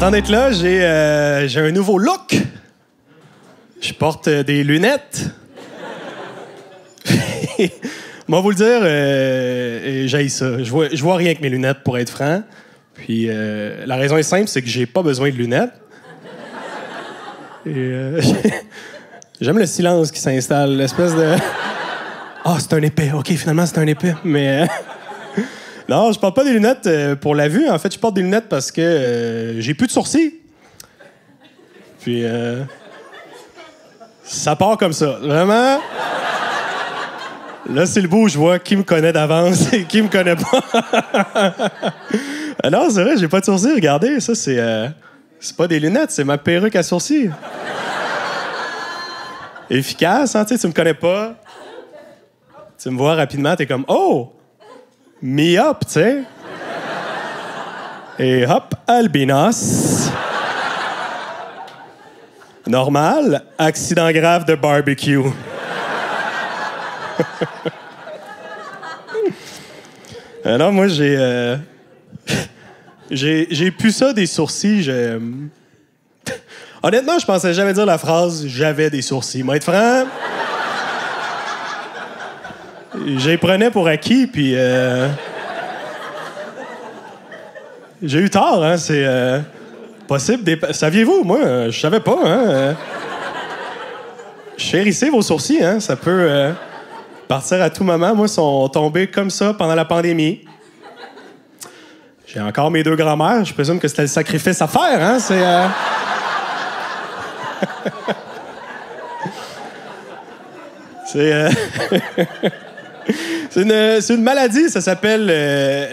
Content d'être là. J'ai un nouveau look. Je porte des lunettes. Moi, vous le dire, j'haïs ça. Je vois rien avec mes lunettes, pour être franc. Puis la raison est simple, c'est que j'ai pas besoin de lunettes. Et j'aime le silence qui s'installe, l'espèce de... Ah, c'est un épais. OK, finalement, c'est un épais. Mais non, je porte pas des lunettes pour la vue. En fait, je porte des lunettes parce que j'ai plus de sourcils. Puis ça part comme ça. Vraiment. Là, c'est le bout où je vois qui me connaît d'avance et qui me connaît pas. Non, c'est vrai, j'ai pas de sourcils. Regardez, ça, c'est pas des lunettes, c'est ma perruque à sourcils. Efficace, hein? Tu sais, tu me connais pas. Tu me vois rapidement, t'es comme « Oh! Me up! » tu sais. Et hop, albinos. Normal, accident grave de barbecue. Alors, moi, j'ai plus ça des sourcils. Honnêtement, je pensais jamais dire la phrase « j'avais des sourcils ». Moi, être franc... J'y prenais pour acquis, puis j'ai eu tort, hein, c'est possible. Saviez-vous, moi, je savais pas, hein. Chérissez vos sourcils, hein, ça peut partir à tout moment. Moi, ils sont tombés comme ça pendant la pandémie. J'ai encore mes deux grands-mères, je présume que c'était le sacrifice à faire, hein, c'est... C'est une maladie, ça s'appelle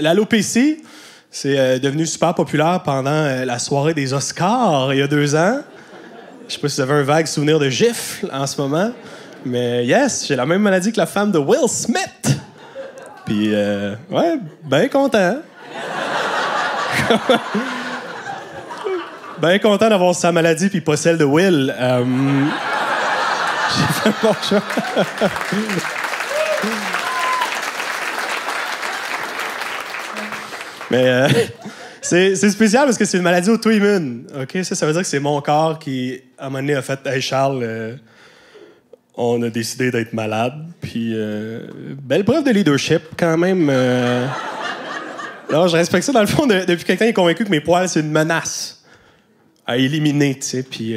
l'alopécie. C'est devenu super populaire pendant la soirée des Oscars il y a 2 ans. Je sais pas si vous avez un vague souvenir de gifle en ce moment. Mais yes, j'ai la même maladie que la femme de Will Smith. Puis, ouais, bien content. Bien content d'avoir sa maladie puis pas celle de Will. J'ai fait bon choix. Mais c'est spécial parce que c'est une maladie auto-immune. OK? Ça veut dire que c'est mon corps qui, à un moment donné, a fait « Hey, Charles, on a décidé d'être malade. » Puis, belle preuve de leadership, quand même. Alors, je respecte ça. Dans le fond, depuis que quelqu'un est convaincu que mes poils, c'est une menace à éliminer, tu sais. Puis,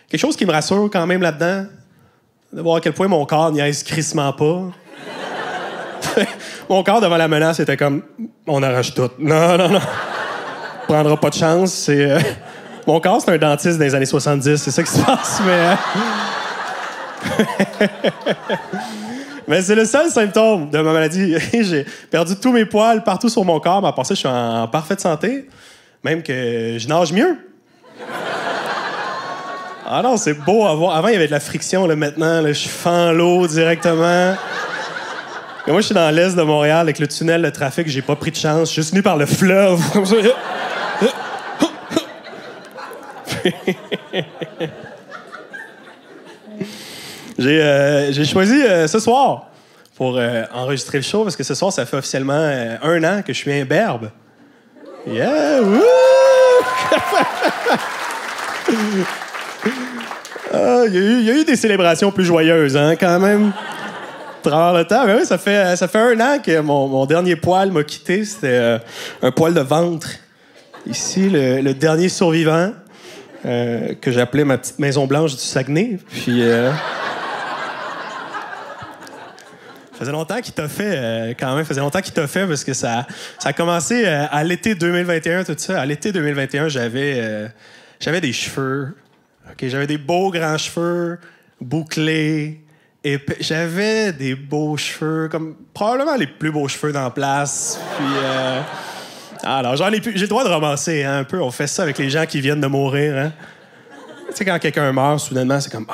quelque chose qui me rassure quand même là-dedans, de voir à quel point mon corps niaise crissement pas. Mon corps, devant la menace, était comme « On arrache tout. » Non. Prendra pas de chance. C'est, mon corps, c'est un dentiste des années 70. C'est ça qui se passe, mais... Mais c'est le seul symptôme de ma maladie. J'ai perdu tous mes poils partout sur mon corps, mais à part ça, je suis en parfaite santé. Même que je nage mieux. Ah non, c'est beau à voir. Avant, il y avait de la friction. Là, maintenant, là, je fends l'eau directement. Et moi, je suis dans l'est de Montréal avec le tunnel de trafic. J'ai pas pris de chance. Je suis venu par le fleuve. J'ai choisi ce soir pour enregistrer le show parce que ce soir, ça fait officiellement 1 an que je suis imberbe. Yeah! Woo! Il y a eu des célébrations plus joyeuses, hein, quand même. Travers le temps. Mais oui, ça fait 1 an que mon dernier poil m'a quitté. C'était un poil de ventre. Ici, le dernier survivant que j'appelais ma petite Maison Blanche du Saguenay. Puis... faisait longtemps qu'il t'a fait, quand même. Faisait longtemps qu'il t'a fait parce que ça a commencé à l'été 2021, tout ça. À l'été 2021, j'avais des cheveux. Okay, j'avais des beaux grands cheveux, bouclés. Et j'avais des beaux cheveux, comme probablement les plus beaux cheveux dans la place. Puis, alors, j'en ai plus. J'ai le droit de romancer, hein, un peu. On fait ça avec les gens qui viennent de mourir. Hein. Tu sais, quand quelqu'un meurt, soudainement, c'est comme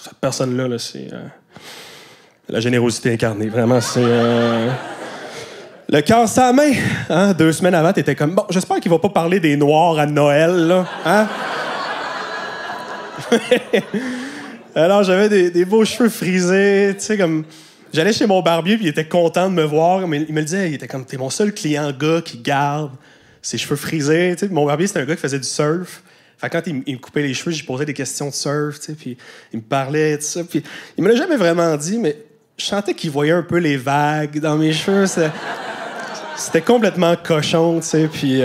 cette personne-là, là, c'est la générosité incarnée. Vraiment, c'est le cœur sur la main. Hein? 2 semaines avant, t'étais comme bon, j'espère qu'il va pas parler des Noirs à Noël, là. Hein? Alors, j'avais des beaux cheveux frisés, tu sais, comme... J'allais chez mon barbier, puis il était content de me voir, mais il me le disait, il était comme, t'es mon seul client gars qui garde ses cheveux frisés. Tu sais. Mon barbier, c'était un gars qui faisait du surf. Fait que quand il me coupait les cheveux, j'y posais des questions de surf, tu sais, puis il me parlait, tout ça. Puis il me l'a jamais vraiment dit, mais je sentais qu'il voyait un peu les vagues dans mes cheveux. C'était complètement cochon, tu sais, puis...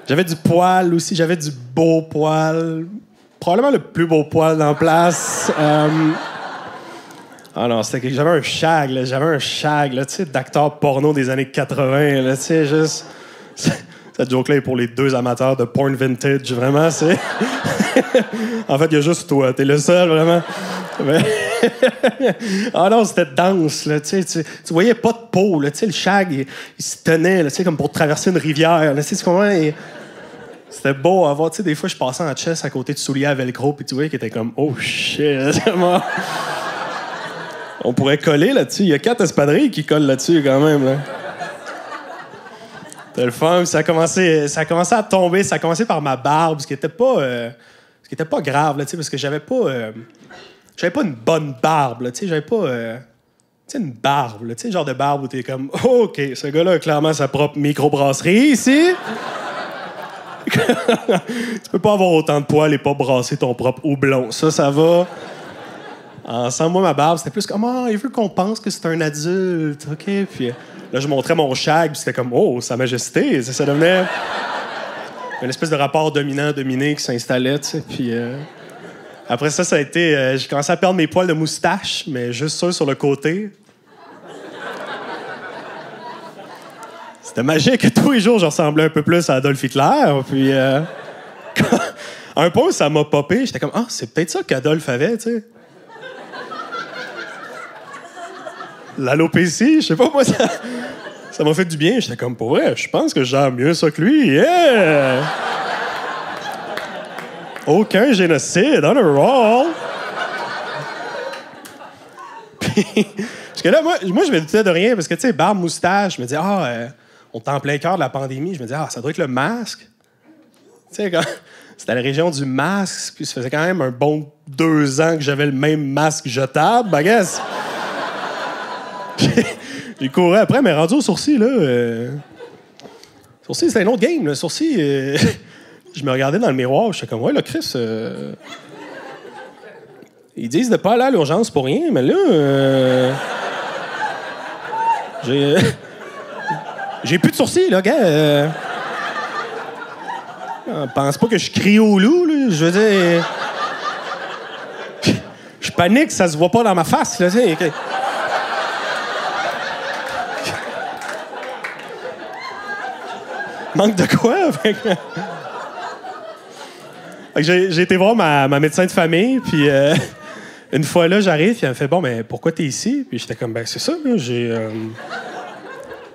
j'avais du poil aussi, j'avais du beau poil. Probablement le plus beau poil dans la place. Ah non, c'était que j'avais un shag, là, tu sais, d'acteur porno des années 80, là, tu sais, juste... Cette joke-là est pour les 2 amateurs de porn vintage, vraiment, c'est... En fait, il y a juste toi, t'es le seul, vraiment. Mais... ah non, c'était dense, là, tu sais, tu voyais pas de peau, là, tu sais, le shag, il se tenait, là, tu sais, comme pour traverser une rivière, là, tu sais, tu comprends? C'était beau à voir, tu sais, des fois, je passais en chest à côté de souliers à velcro, puis tu voyais qu'il était comme, oh shit, on pourrait coller là-dessus, il y a 4 espadrilles qui collent là-dessus, quand même, là. C'était le fun. Ça a commencé à tomber. Ça a commencé par ma barbe, ce qui était pas grave, là, parce que j'avais pas une bonne barbe. Là, j'avais pas une barbe. Là, genre de barbe où t'es comme oh, OK, ce gars-là a clairement sa propre microbrasserie ici. Tu peux pas avoir autant de poils et pas brasser ton propre houblon. Ça va. Ensemble, moi, ma barbe, c'était plus comme il veut qu'on pense que c'est un adulte. OK, puis... Là, je montrais mon shag, puis c'était comme, oh, Sa Majesté. Ça devenait une espèce de rapport dominant-dominé qui s'installait, tu sais. Puis après ça a été... j'ai commencé à perdre mes poils de moustache, mais juste ceux sur le côté. C'était magique. Tous les jours, je ressemblais un peu plus à Adolf Hitler. Puis à un point, ça m'a popé. J'étais comme, c'est peut-être ça qu'Adolf avait, tu sais. L'alopécie, je sais pas, moi, ça m'a fait du bien. J'étais comme, pour vrai, je pense que je gère mieux ça que lui. Yeah! Aucun génocide, on a roll. Puis, parce que là, moi, je me doutais de rien, parce que, tu sais, barbe, moustache, je me disais, on est en plein cœur de la pandémie. Je me disais, ça doit être le masque. Tu sais, quand c'était la région du masque, puis ça faisait quand même un bon 2 ans que j'avais le même masque jetable, I guess. J'ai couru après, mais rendu au sourcil, là... Sourcil, c'était un autre game, là. Sourcil, je me regardais dans le miroir, j'étais comme, ouais, là, Chris... Ils disent de pas aller à l'urgence pour rien, mais là... J'ai plus de sourcils, là, gars. Pense pas que je crie au loup, là. Je veux dire... Je panique, ça se voit pas dans ma face, là, tu sais. Manque de quoi? J'ai été voir ma médecin de famille, puis une fois là, j'arrive, puis elle me fait « Bon, mais pourquoi t'es ici? » Puis j'étais comme « Ben, c'est ça, là,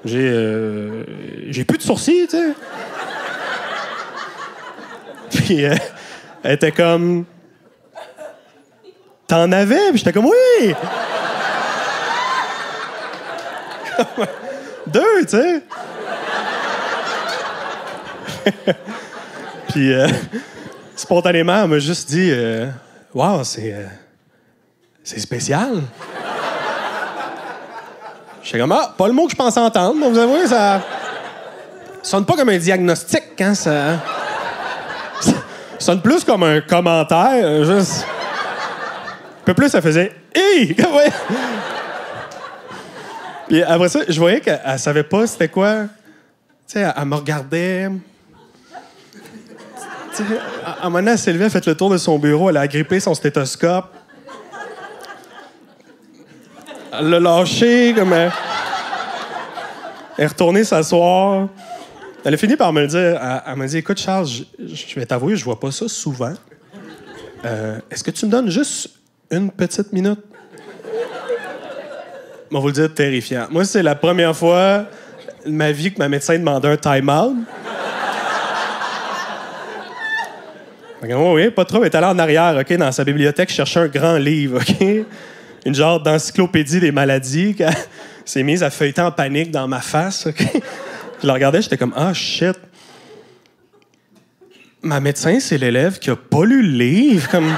j'ai plus de sourcils, tu sais. » Puis elle était comme « T'en avais? » Puis j'étais comme « Oui! » 2, tu sais. Puis, spontanément, elle m'a juste dit « Wow, c'est spécial. » J'étais comme « pas le mot que je pensais entendre, mais vous avouez, ça sonne pas comme un diagnostic, hein, ça sonne plus comme un commentaire, juste... Un peu plus, ça faisait « Hey! » Puis après ça, je voyais qu'elle savait pas c'était quoi. Tu sais, elle me regardait... À un moment donné, elle s'est levée, elle a fait le tour de son bureau, elle a agrippé son stéthoscope. Elle l'a lâché, comme... Elle est retournée s'asseoir. Elle a fini par me le dire. Elle m'a dit, écoute, Charles, je vais t'avouer, je vois pas ça souvent. Est-ce que tu me donnes juste une petite minute? Je vais vous le dire, terrifiant. Moi, c'est la première fois de ma vie que ma médecin demandait un time-out. Oui, pas trop. Elle est allée en arrière, OK, dans sa bibliothèque, chercher un grand livre, OK? Une genre d'encyclopédie des maladies. Elle s'est mise à feuilleter en panique dans ma face, OK? Je la regardais, j'étais comme, shit. Ma médecin, c'est l'élève qui a pas lu le livre, comme...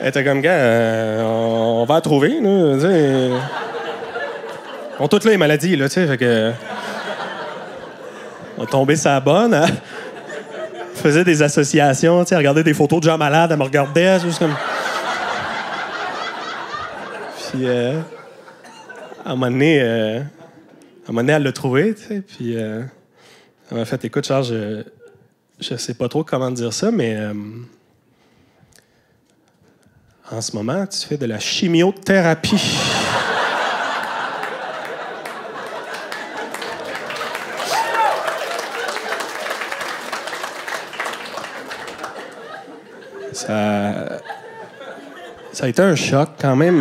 Elle était comme, gars, on va la trouver, là, tu sais. On toutes là les maladies, là, tu sais, fait que... On tombait sur la bonne, hein? Elle faisait des associations, tu sais, elle regardait des photos de gens malades, elle me regardait, juste comme... Puis, à un moment donné, elle l'a trouvé, tu sais, puis elle m'a fait, écoute, Charles, je sais pas trop comment dire ça, mais en ce moment, tu fais de la chimiothérapie. Ça a été un choc quand même.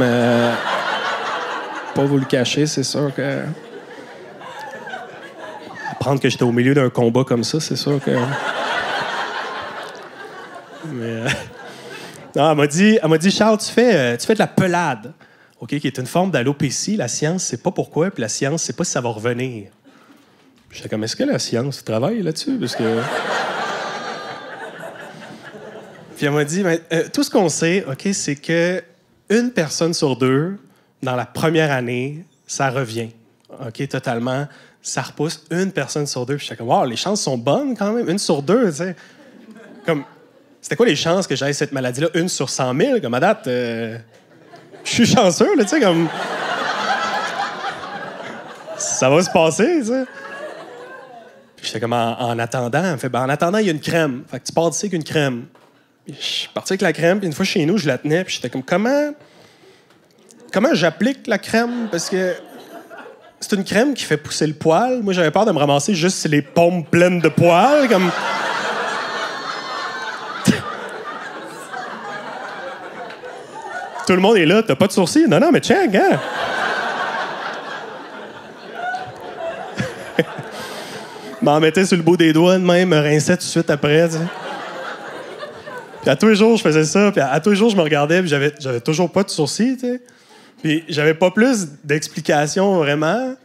Pas vous le cacher, c'est sûr que... Apprendre que j'étais au milieu d'un combat comme ça, c'est sûr que... Mais... Non, elle m'a dit, Charles, tu fais de la pelade, OK, qui est une forme d'alopécie. La science, c'est pas pourquoi, puis la science, c'est pas si ça va revenir. J'étais comme, est-ce que la science travaille là-dessus? Parce que... Puis elle m'a dit, tout ce qu'on sait, OK, c'est que une personne sur deux, dans la première année, ça revient. OK, totalement. Ça repousse une personne sur deux. Puis j'étais comme, wow, les chances sont bonnes quand même. Une sur deux, tu sais. Comme, c'était quoi les chances que j'aille cette maladie-là? 1 sur 100 000? Comme à date, je suis chanceux, là, tu sais, comme... Ça va se passer, tu sais. Puis j'étais comme, en attendant, elle me fait, en attendant, il y a une crème. Fait que tu pars d'ici avec une crème. Je suis parti avec la crème, puis une fois chez nous, je la tenais, puis j'étais comme, comment j'applique la crème? Parce que c'est une crème qui fait pousser le poil. Moi, j'avais peur de me ramasser juste les paumes pleines de poils, comme... Tout le monde est là, t'as pas de sourcils? Non, mais check, hein? M'en mettais sur le bout des doigts de même, me rinçais tout de suite après, tu sais. Puis à tous les jours, je faisais ça. Puis à tous les jours, je me regardais. Puis j'avais toujours pas de sourcils, tu sais. Puis j'avais pas plus d'explications, vraiment.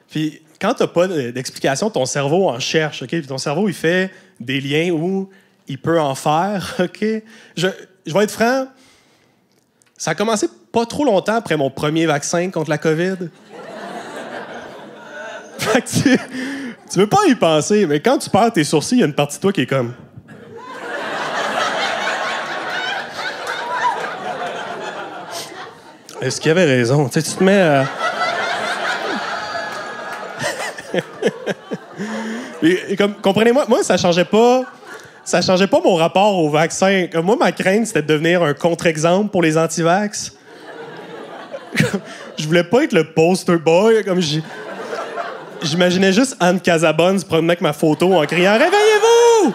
Puis quand t'as pas d'explications, ton cerveau en cherche, OK? Puis ton cerveau, il fait des liens où il peut en faire, OK? Je vais être franc. Ça a commencé pas trop longtemps après mon premier vaccin contre la COVID. Fait que tu veux pas y penser, mais quand tu perds tes sourcils, il y a une partie de toi qui est comme... Est-ce qu'il avait raison? Tu sais, tu te mets... Et comme, comprenez-moi, moi, ça changeait pas mon rapport au vaccin. Comme moi, ma crainte, c'était de devenir un contre-exemple pour les anti-vax. Je voulais pas être le poster boy. Comme j'imaginais juste Anne Casabonne se promener avec ma photo en criant « Réveillez-vous! »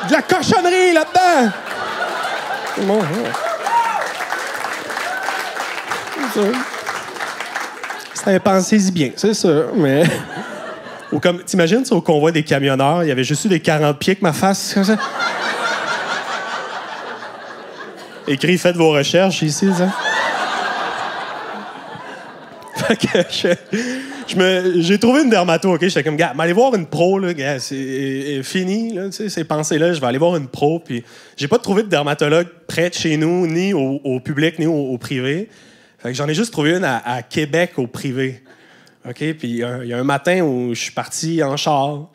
De la cochonnerie là-dedans! Bon, ouais. Pensez-y bien, c'est sûr, mais... Ou comme, t'imagines, au convoi des camionneurs, il y avait juste eu des 40 pieds que ma face, comme ça. Écrit « Faites vos recherches ici », ça. Fait que j'ai trouvé une dermato, OK? J'étais comme, gars, m'allez voir une pro, là, gars, c'est fini, là, tu sais, ces pensées-là, je vais aller voir une pro, puis j'ai pas trouvé de dermatologue près de chez nous, ni au public, ni au privé. Fait que j'en ai juste trouvé une à Québec, au privé. OK? Puis il y a un matin où je suis parti en char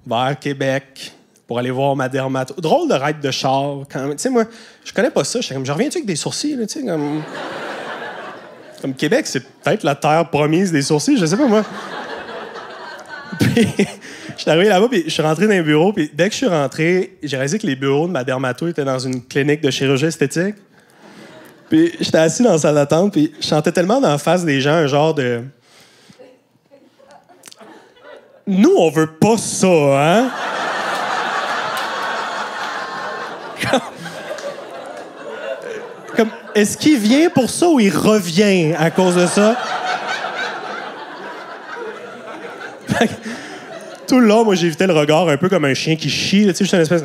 vers Québec pour aller voir ma dermato. Drôle de ride de char, quand même. Tu sais, moi, je connais pas ça. J'étais comme, je reviens-tu avec des sourcils, là, tu sais, comme... Comme Québec, c'est peut-être la terre promise des sourcils, je sais pas, moi. Puis, je suis arrivé là-bas, puis je suis rentré dans les bureaux, puis dès que je suis rentré, j'ai réalisé que les bureaux de ma dermato étaient dans une clinique de chirurgie esthétique. Puis, j'étais assis dans la salle d'attente, puis je sentais tellement dans la face des gens un genre de... Nous, on veut pas ça, hein? Comme, est-ce qu'il vient pour ça ou il revient à cause de ça? Tout le long, moi, j'évitais le regard un peu comme un chien qui chie. Tu sais, j'étais une espèce...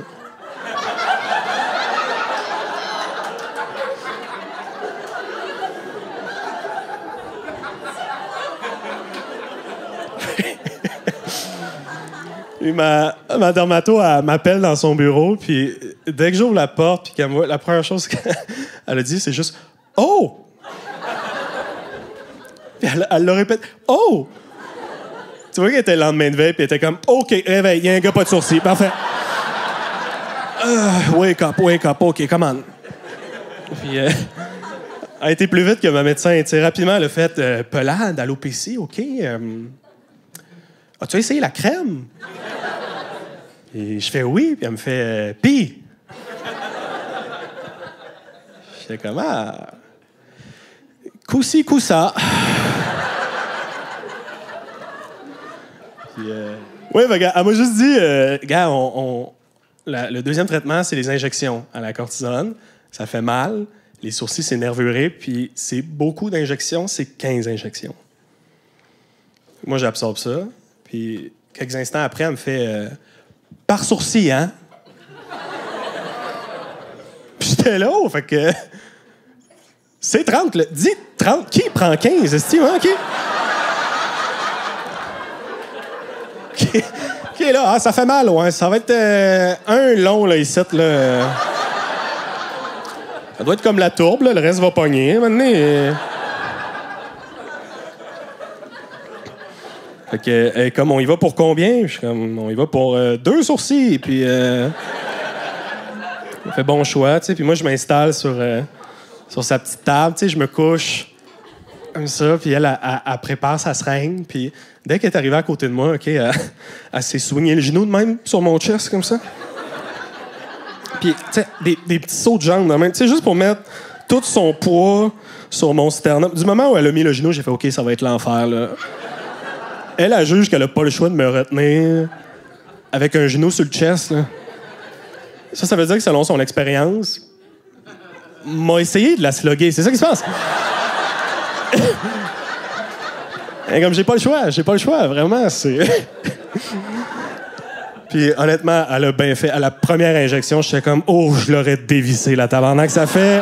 Puis ma dermato, elle m'appelle dans son bureau, puis dès que j'ouvre la porte, puis qu'elle me voit, la première chose qu'elle a dit, c'est juste « Oh! » Puis elle le répète « Oh! » Tu vois qu'elle était le lendemain de veille, puis elle était comme « OK, réveille, il y a un gars pas de sourcils, parfait. » Wake up, OK, come on. Puis elle a été plus vite que ma médecin. Tu sais, rapidement, elle a fait pelade, alopécie, OK. As-tu essayé la crème? Et je fais oui, puis elle me fait pis. Je fais comme coup-ci, coup-ça. Puis, oui, ben, elle m'a juste dit, gars, le deuxième traitement, c'est les injections à la cortisone. Ça fait mal. Les sourcils, c'est nervuré. Puis c'est beaucoup d'injections, c'est 15 injections. Moi, j'absorbe ça. Puis quelques instants après, elle me fait par sourcil, hein? Puis j'étais là, fait que. C'est 30, là. Dis 30. Qui prend 15, est-ce hein? Qui est là? Ah, ça fait mal, ouais. Ça va être un long, là, ici, là. Ça doit être comme la tourbe, là. Le reste va pogner. Maintenant. Fait que, comme on y va pour combien? Je suis comme, on y va pour 2 sourcils. Puis, on fait bon choix, tu sais. Puis moi, je m'installe sur sa petite table, tu sais. Je me couche comme ça. Puis elle prépare sa seringue. Puis dès qu'elle est arrivée à côté de moi, OK, elle s'est soignée le genou de même sur mon chest, comme ça. Puis, tu sais, des petits sauts de jambes, tu sais, juste pour mettre tout son poids sur mon sternum. Du moment où elle a mis le genou, j'ai fait, OK, ça va être l'enfer, là. Elle juge qu'elle a pas le choix de me retenir avec un genou sur le chest, là. Ça veut dire que selon son expérience, m'a essayé de la slugger. C'est ça qui se passe. Et comme j'ai pas le choix, vraiment, c'est... Puis honnêtement, elle a bien fait. À la première injection, j'étais comme, oh, je l'aurais dévissé, la tabarnak. Ça fait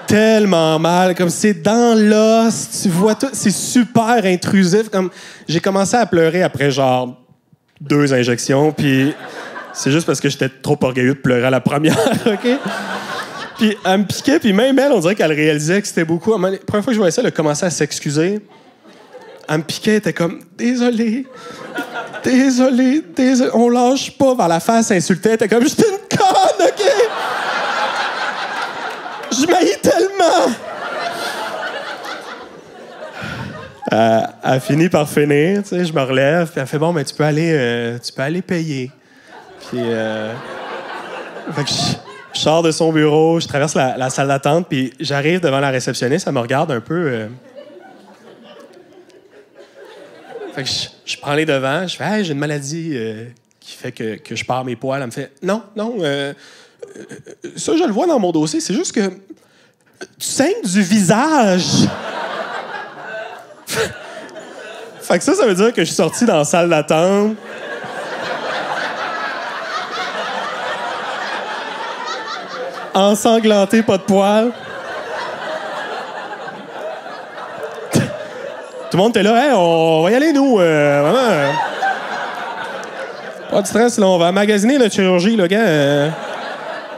tellement mal, comme c'est dans l'os, tu vois tout, c'est super intrusif. Comme j'ai commencé à pleurer après genre 2 injections, puis c'est juste parce que j'étais trop orgueilleux de pleurer à la première, OK? Puis elle me piquait, puis même elle, on dirait qu'elle réalisait que c'était beaucoup. La première fois que je voyais ça, elle a commencé à s'excuser. Elle me piquait, elle était comme « Désolé, on lâche pas » vers la face, elle insultait, elle était comme « J'étais une conne, OK? Je m'haïs tellement! » Elle finit par finir, tu sais, je me relève, puis elle fait « Bon, mais tu peux aller payer. » Puis, fait que je sors de son bureau, je traverse la salle d'attente, puis j'arrive devant la réceptionniste, elle me regarde un peu... Fait que je prends les devants, je fais hey, « j'ai une maladie qui fait que je perds mes poils. » Elle me fait « Non, ça, je le vois dans mon dossier, c'est juste que tu saignes du visage. » Fait que ça veut dire que je suis sorti dans la salle d'attente. Ensanglanté, pas de poils. Tout le monde était là, hey, on va y aller, nous. Vraiment. Pas de stress, là, on va magasiner notre chirurgie, là, gars.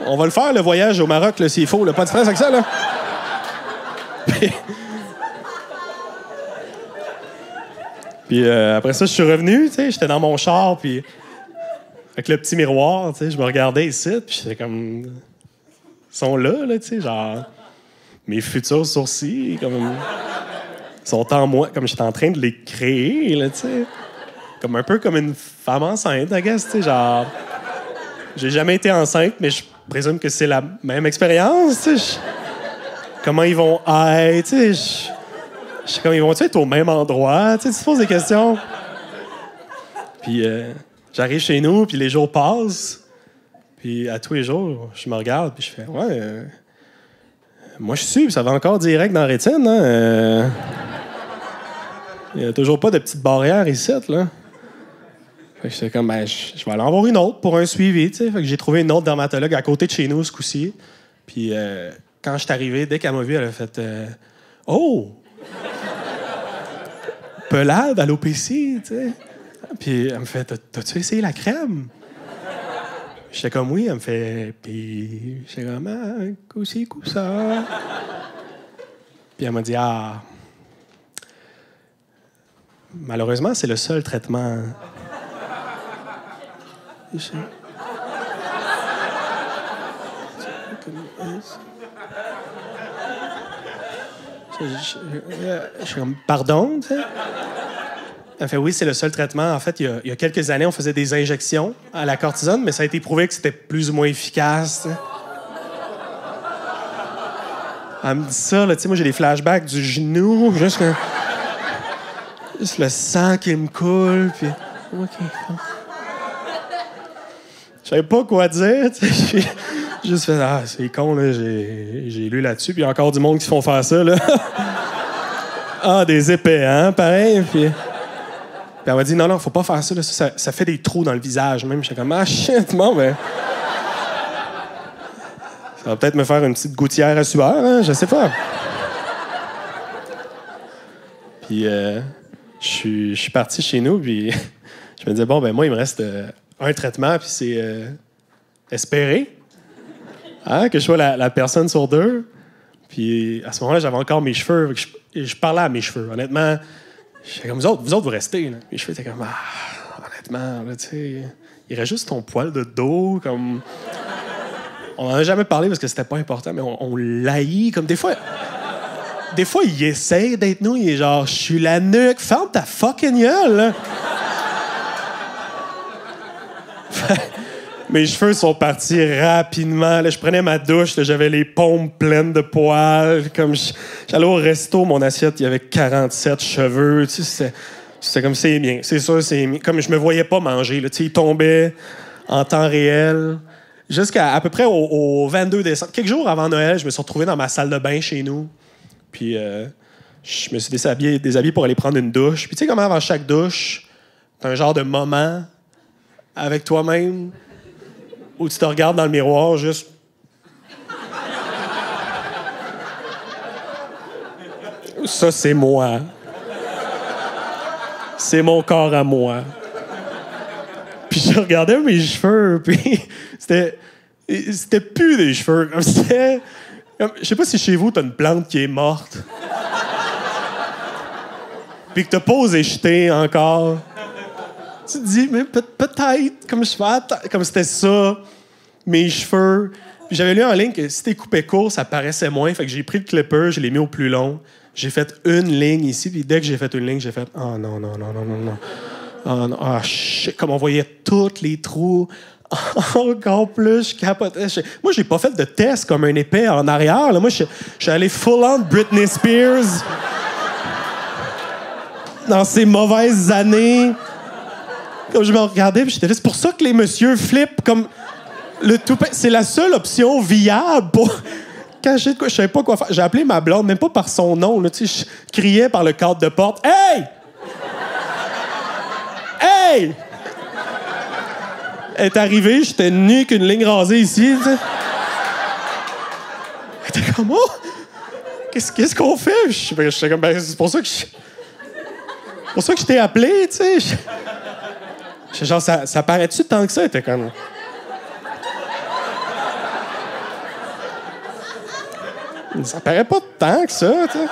On va le faire, le voyage au Maroc, là, s'il faut. Là. Pas de stress avec ça, là. Puis après ça, je suis revenu, tu sais, j'étais dans mon char, puis avec le petit miroir, tu sais, je me regardais ici, puis j'étais comme... Ils sont là, tu sais, genre... Mes futurs sourcils, comme... sont en moi, comme j'étais en train de les créer, là, tu sais. Comme un peu comme une femme enceinte, I guess, tu sais, genre... J'ai jamais été enceinte, mais je présume que c'est la même expérience, tu sais. Comment ils vont être, tu sais. Je sais comment ils vont être au même endroit, tu sais, tu te poses des questions. Puis j'arrive chez nous, puis les jours passent. Puis à tous les jours, je me regarde, puis je fais, ouais... moi, je suis, puis ça va encore direct dans la rétine, hein. Il n'y a toujours pas de petite barrière ici, là. Fait que j'étais comme, ben, je vais aller en voir une autre pour un suivi, tu sais. Fait que j'ai trouvé une autre dermatologue à côté de chez nous, ce coup-ci. Puis quand je suis arrivé, dès qu'elle m'a vu, elle a fait oh! Pelade, alopécie, tu sais. Puis elle me fait, t'as-tu essayé la crème? J'étais comme, oui. Elle me fait, puis j'étais comme, ah, coup-ci, coup-ça. Puis elle m'a dit, ah, malheureusement, c'est le seul traitement. Je suis comme, pardon, tu sais? Elle fait, oui, c'est le seul traitement. En fait, il y a quelques années, on faisait des injections à la cortisone, mais ça a été prouvé que c'était plus ou moins efficace. T'sais. Elle me dit ça, là, tu sais, moi, j'ai des flashbacks du genou, juste le sang qui me coule, puis... OK. Je savais pas quoi dire, tu sais. J'ai juste fait, ah, c'est con, là, j'ai lu là-dessus, puis il y a encore du monde qui se font faire ça, là. Ah, des épais, hein, pareil, puis elle m'a dit, non, faut pas faire ça, là, ça fait des trous dans le visage, même. J'étais comme, ah, shit, bon, ben... Ça va peut-être me faire une petite gouttière à sueur, hein, je sais pas. Puis, je suis parti chez nous, puis je me disais, bon, ben moi, il me reste un traitement, puis c'est espérer hein, que je sois la personne sur deux. Puis, à ce moment-là, j'avais encore mes cheveux, je parlais à mes cheveux. Honnêtement, j'étais comme, vous autres, vous restez. Là. Mes cheveux étaient comme, ah, honnêtement, là, tu sais, il reste juste ton poil de dos, comme... On n'en a jamais parlé parce que c'était pas important, mais on l'haït, comme des fois... Des fois, il essaie d'être nous, il est genre, je suis la nuque, ferme ta fucking gueule, là. Mes cheveux sont partis rapidement. Là, je prenais ma douche, là, j'avais les paumes pleines de poils. Comme j'allais au resto, mon assiette, il y avait 47 cheveux. Tu sais, c'était comme, c'est bien. C'est sûr, c'est bien. Comme je me voyais pas manger. Là, tu sais, il tombait en temps réel. Jusqu'à à peu près au 22 décembre. Quelques jours avant Noël, je me suis retrouvé dans ma salle de bain chez nous. Puis je me suis déshabillé pour aller prendre une douche. Puis tu sais comment avant chaque douche, t'as un genre de moment avec toi-même où tu te regardes dans le miroir juste... Ça, c'est moi. C'est mon corps à moi. Puis je regardais mes cheveux, puis c'était plus des cheveux. Comme c'était... Je sais pas si chez vous, t'as une plante qui est morte. Puis que t'as pas osé jeter encore. Tu te dis, mais peut-être, comme c'était ça, mes cheveux. Puis j'avais lu en ligne que si t'es coupé court, ça paraissait moins. Fait que j'ai pris le clipper, je l'ai mis au plus long. J'ai fait une ligne ici, puis dès que j'ai fait une ligne, j'ai fait « Oh non, non, non, non, non, non. Oh non, ah, shit. » Comme on voyait tous les trous. Encore plus, je capotais. Moi, j'ai pas fait de test comme un épais en arrière. Là. Moi, je suis allé full-on Britney Spears dans ces mauvaises années. Comme je me regardais, puis j'étais là, c'est pour ça que les messieurs flippent comme le toupet. C'est la seule option viable pour cacher de quoi. Je savais pas quoi faire. J'ai appelé ma blonde, même pas par son nom. Là, tu sais, je criais par le cadre de porte. Hey! Hey! Elle est arrivée, j'étais nu qu'une ligne rasée ici. Tu sais. Elle était comme, oh! Qu'est-ce qu'on fait? J'étais comme, ben, c'est pour ça que je t'ai appelé, tu sais. J'étais genre, ça paraît-tu tant que ça? Elle était comme... Ça paraît pas tant que ça, tu sais.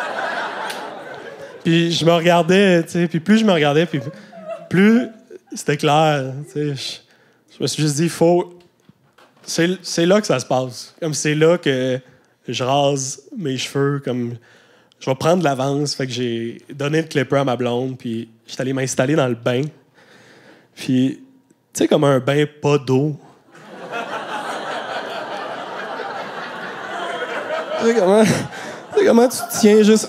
Puis je me regardais, tu sais, puis plus je me regardais, puis plus c'était clair, tu sais. Je me suis juste dit, c'est là que ça se passe. Comme c'est là que je rase mes cheveux, comme je vais prendre de l'avance. Fait que j'ai donné le clipper à ma blonde, puis j'étais allé m'installer dans le bain. Puis, tu sais, comme un bain pas d'eau. Tu sais comment tu te tiens juste...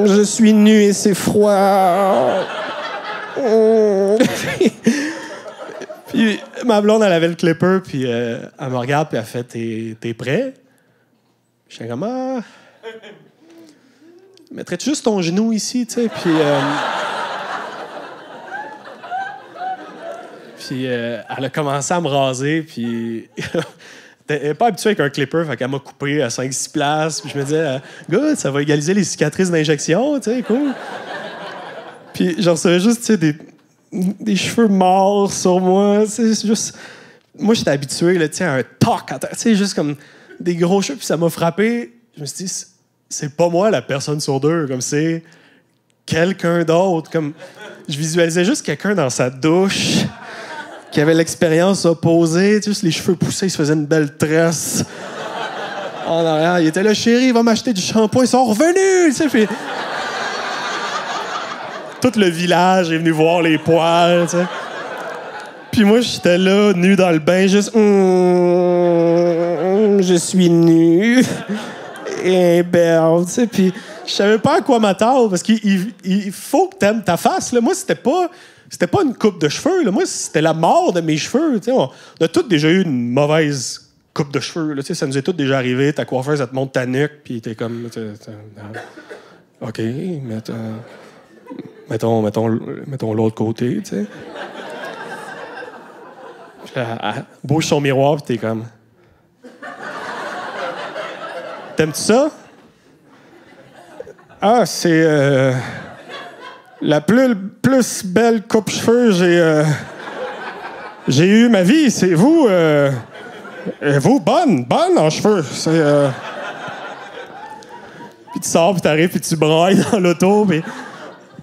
je suis nu et c'est froid. Puis ma blonde, elle avait le clipper, puis elle me regarde, puis elle fait « T'es prêt? » J'étais comme « Ah... Mettrais-tu juste ton genou ici, tu sais? » Puis elle a commencé à me raser, puis elle n'est pas habituée avec un clipper, fait qu'elle m'a coupé à 5-6 places, puis je me disais « Good, ça va égaliser les cicatrices d'injection, tu sais, cool. » Puis je recevais juste, tu sais, des cheveux morts sur moi. C'est juste... Moi, j'étais habitué, là, tu sais, à un toc, tu sais, juste comme des gros cheveux. Puis ça m'a frappé. Je me suis dit, c'est pas moi la personne sur deux, comme c'est quelqu'un d'autre. Comme je visualisais juste quelqu'un dans sa douche qui avait l'expérience opposée, tu sais, juste les cheveux poussés, il se faisait une belle tresse en arrière. Il était là, chérie, il va m'acheter du shampoing, ils sont revenus, tu sais, puis tout le village est venu voir les poils, tu sais. Puis moi, j'étais là, nu dans le bain, juste je suis nu et belle, tu sais, puis je savais pas à quoi m'attendre parce qu'il faut que t'aimes ta face, là. Moi, c'était pas une coupe de cheveux, là. Moi, c'était la mort de mes cheveux, tu sais. On a tous déjà eu une mauvaise coupe de cheveux, là, tu sais, ça nous est tous déjà arrivé. Ta coiffeuse, ça te monte ta nuque, puis t'es comme, OK, mettons l'autre côté, tu sais. Elle bouge son miroir, puis t'es comme... T'aimes-tu ça? Ah, c'est la plus belle coupe-cheveux j'ai eu ma vie. C'est vous, vous bonne en cheveux. C'est puis tu sors, puis t'arrives, puis tu brailles dans l'auto, puis tu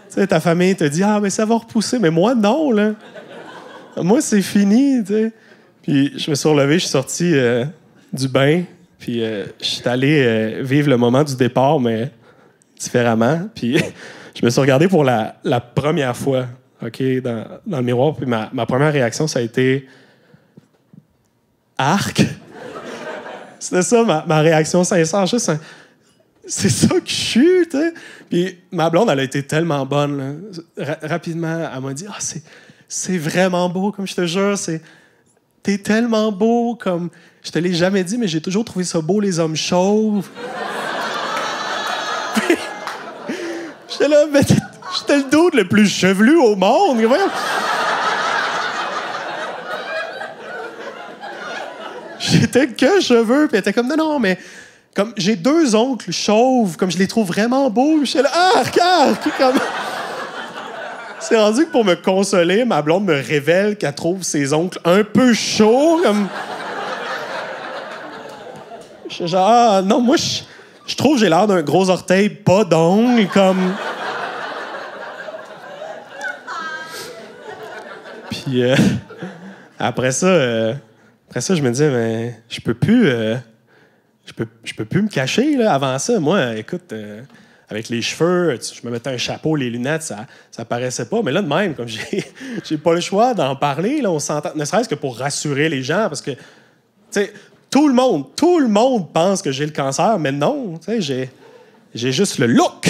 sais, ta famille te dit, ah, mais ça va repousser, mais moi non, là. Moi, c'est fini, tu sais. Puis je me suis relevé, je suis sorti du bain, puis je suis allé vivre le moment du départ, mais différemment. Puis je me suis regardé pour la première fois, OK, dans le miroir. Puis ma première réaction, ça a été arc. C'était ça, ma réaction sincère. Juste c'est ça que je suis, tu sais. Puis ma blonde, elle a été tellement bonne, là. Rapidement, elle m'a dit, ah, c'est vraiment beau, comme je te jure. T'es tellement beau, comme... Je te l'ai jamais dit, mais j'ai toujours trouvé ça beau, les hommes chauves. J'étais là, mais j'étais le dude le plus chevelu au monde. J'étais que cheveux, puis elle était comme, non, mais comme j'ai 2 oncles chauves, comme je les trouve vraiment beaux. J'étais là, arc, comme... C'est rendu que pour me consoler, ma blonde me révèle qu'elle trouve ses oncles un peu chauds, comme... Je suis genre, ah, non, moi, je trouve que j'ai l'air d'un gros orteil, pas d'ongles, comme... Puis après ça, je me disais, mais je peux plus me cacher, là. Avant ça, moi, écoute, avec les cheveux, je me mettais un chapeau, les lunettes, ça paraissait pas. Mais là, de même, comme j'ai pas le choix d'en parler, là, on s'entend, ne serait-ce que pour rassurer les gens, parce que, tu sais, tout le monde pense que j'ai le cancer, mais non, tu sais, j'ai juste le look.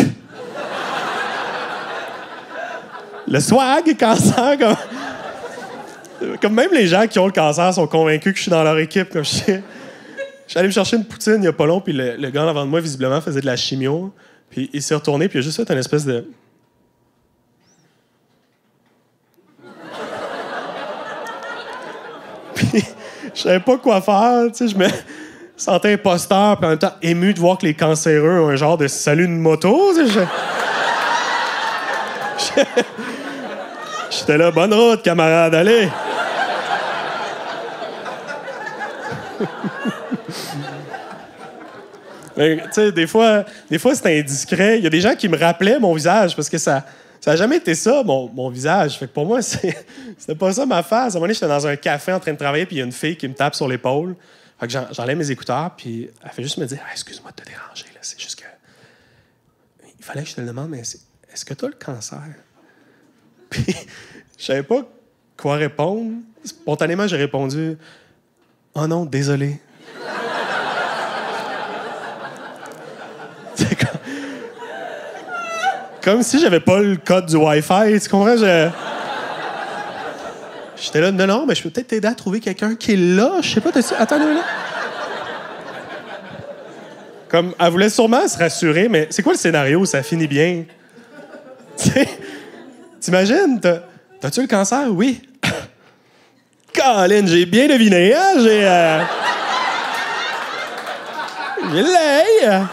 Le swag, cancer, comme même les gens qui ont le cancer sont convaincus que je suis dans leur équipe. Comme je suis allé me chercher une poutine il y a pas long, puis le gars avant de moi, visiblement, faisait de la chimio. Puis il s'est retourné, puis il a juste fait une espèce de... Puis je savais pas quoi faire, tu sais, je me sentais imposteur, puis en même temps ému de voir que les cancéreux ont un genre de salut de moto, tu sais. J'étais là, bonne route, camarade, allez! Tu sais, des fois c'était indiscret. Il y a des gens qui me rappelaient mon visage parce que ça a jamais été ça, mon visage. Fait que pour moi, c'était pas ça ma face. À un moment donné, j'étais dans un café en train de travailler, puis il y a une fille qui me tape sur l'épaule. Fait que j'enlève mes écouteurs, puis elle fait juste me dire « Excuse-moi de te déranger, là. C'est juste que... Il fallait que je te le demande, mais est-ce que tu as le cancer? » Puis je savais pas quoi répondre. Spontanément, j'ai répondu « Oh non, désolé. » Comme si j'avais pas le code du Wi-Fi, tu comprends? J'étais là, non, mais je peux peut-être t'aider à trouver quelqu'un qui est là. Je sais pas, attends, là. Comme, elle voulait sûrement se rassurer, mais c'est quoi le scénario? Ça finit bien. T'imagines? T'as-tu le cancer? Oui. Colin, j'ai bien deviné, hein? J'ai l'œil.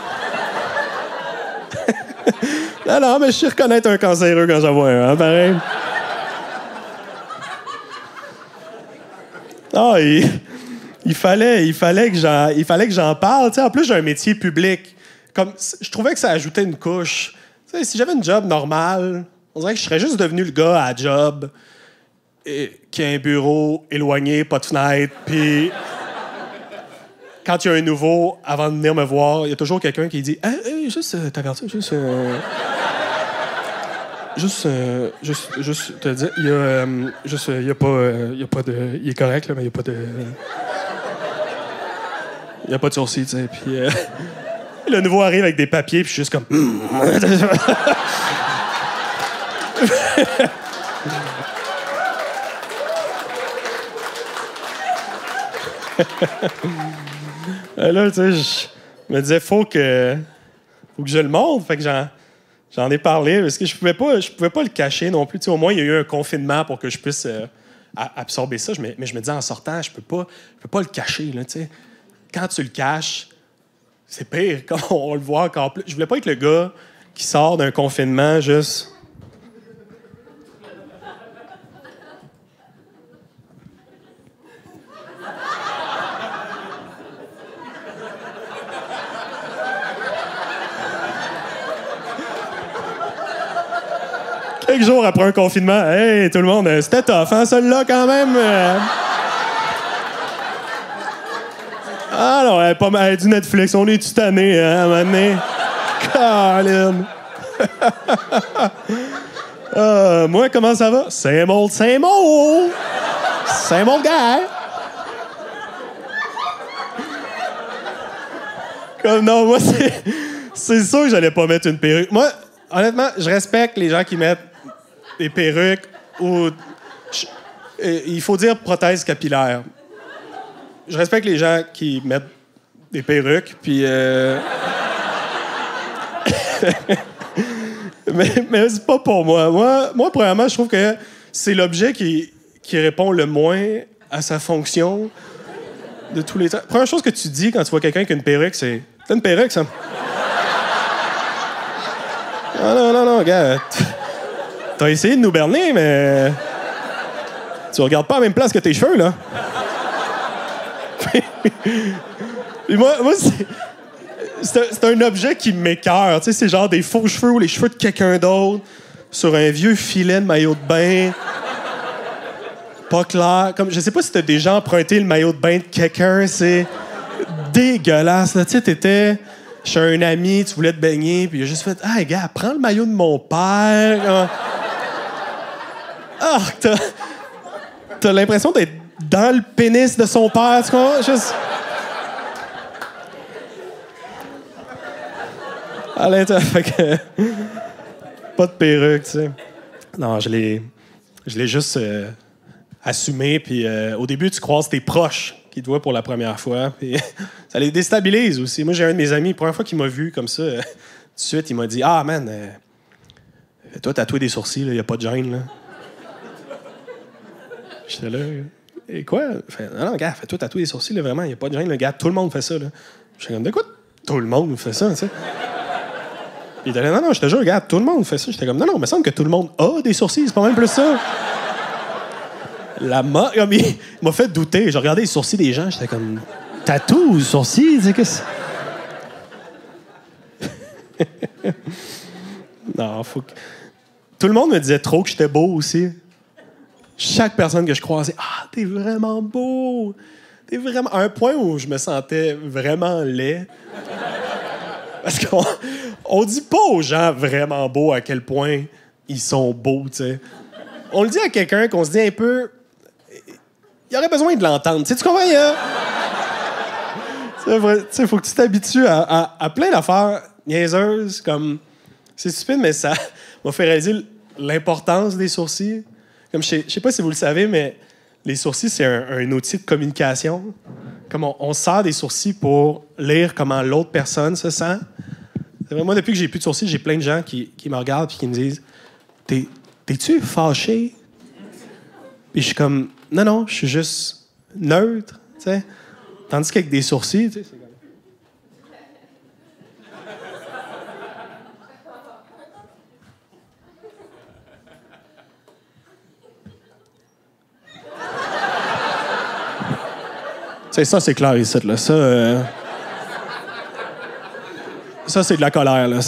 Non, mais je sais reconnaître un cancéreux quand j'en vois un, hein, pareil. Ah, il fallait que j'en parle. T'sais, en plus, j'ai un métier public. Comme, je trouvais que ça ajoutait une couche. T'sais, si j'avais une job normale, on dirait que je serais juste devenu le gars à la job qui a un bureau éloigné, pas de fenêtre, puis quand il y a un nouveau, avant de venir me voir, il y a toujours quelqu'un qui dit « Hey, juste t'avertir, juste te dire, il y a pas de... Il est correct, là, mais il y a pas de... Il y a pas de sourcils, tu sais. » Puis le nouveau arrive avec des papiers, puis je suis juste comme... Là, tu sais, je me disais, faut que je le montre. Fait que j'en ai parlé, parce que je pouvais pas le cacher non plus. Tu sais, au moins, il y a eu un confinement pour que je puisse absorber ça. Mais je me disais, en sortant, je peux pas le cacher, là, tu sais. Quand tu le caches, c'est pire. Quand on le voit encore plus. Je voulais pas être le gars qui sort d'un confinement juste... Quelques jours après un confinement, hey, tout le monde, c'était tough, hein, celui-là, quand même. Ah non, pas mal du Netflix, on est titané, hein, à un moment donné. Colin. Moi, comment ça va? Same old guy. Comme non, moi, c'est sûr que j'allais pas mettre une perruque. Moi, honnêtement, je respecte les gens qui mettent des perruques ou... il faut dire prothèse capillaire. Je respecte les gens qui mettent des perruques, puis... mais c'est pas pour moi. Moi, premièrement, je trouve que c'est l'objet qui répond le moins à sa fonction de tous les temps. Première chose que tu dis quand tu vois quelqu'un qui a une perruque, c'est... T'as une perruque, ça? Non, gars. T'as essayé de nous berner, mais... Tu regardes pas à la même place que tes cheveux, là. Et moi c'est un objet qui m'écoeure. Tu sais, c'est genre des faux cheveux ou les cheveux de quelqu'un d'autre sur un vieux filet de maillot de bain. Pas clair. Comme, je sais pas si t'as déjà emprunté le maillot de bain de quelqu'un. C'est dégueulasse. Tu sais, t'étais chez un ami, tu voulais te baigner, puis il a juste fait « Ah, gars, prends le maillot de mon père. » Ah, t'as l'impression d'être dans le pénis de son père, tu comprends? Juste... À l'intérieur, fait que... Pas de perruque, tu sais. Non, je l'ai juste assumé, puis au début, tu croises tes proches qui te voient pour la première fois, puis ça les déstabilise aussi. Moi, j'ai un de mes amis, la première fois qu'il m'a vu comme ça, tout de suite, il m'a dit « Ah, man, toi, tatoué des sourcils, il n'y a pas de gêne, là. » J'étais là... Et quoi? Fait, non, gars, fais-toi tatouer les sourcils, là, vraiment, il n'y a pas de gêne, le gars, tout le monde fait ça, là. J'étais comme, de quoi? Tout le monde fait ça, tu sais. Il était là, non, je te jure, regarde, tout le monde fait ça. J'étais comme, non, il me semble que tout le monde a des sourcils, c'est pas même plus ça. Comme, il m'a fait douter. J'ai regardé les sourcils des gens, j'étais comme, tatou ou sourcils, tu sais, qu'est-ce que non, faut que... Tout le monde me disait trop que j'étais beau aussi. Chaque personne que je croisais, ah, t'es vraiment beau. T'es vraiment... À un point où je me sentais vraiment laid. Parce qu'on dit pas aux gens vraiment beaux à quel point ils sont beaux, tu sais. On le dit à quelqu'un qu'on se dit un peu... Il aurait besoin de l'entendre. Tu sais, tu comprends? C'est vrai, tu sais, faut que tu t'habitues à plein d'affaires niaiseuses, comme... C'est stupide, mais ça m'a fait réaliser l'importance des sourcils. Comme je sais pas si vous le savez, mais les sourcils, c'est un outil de communication. Comme on sert des sourcils pour lire comment l'autre personne se sent. Moi, depuis que j'ai plus de sourcils, j'ai plein de gens qui me regardent et qui me disent « T'es-tu fâché? » Puis je suis comme « Non, je suis juste neutre. » T'sais? Tandis qu'avec des sourcils, c'est comme... Ça, c'est clair ici, là. Ça, c'est de la colère, là.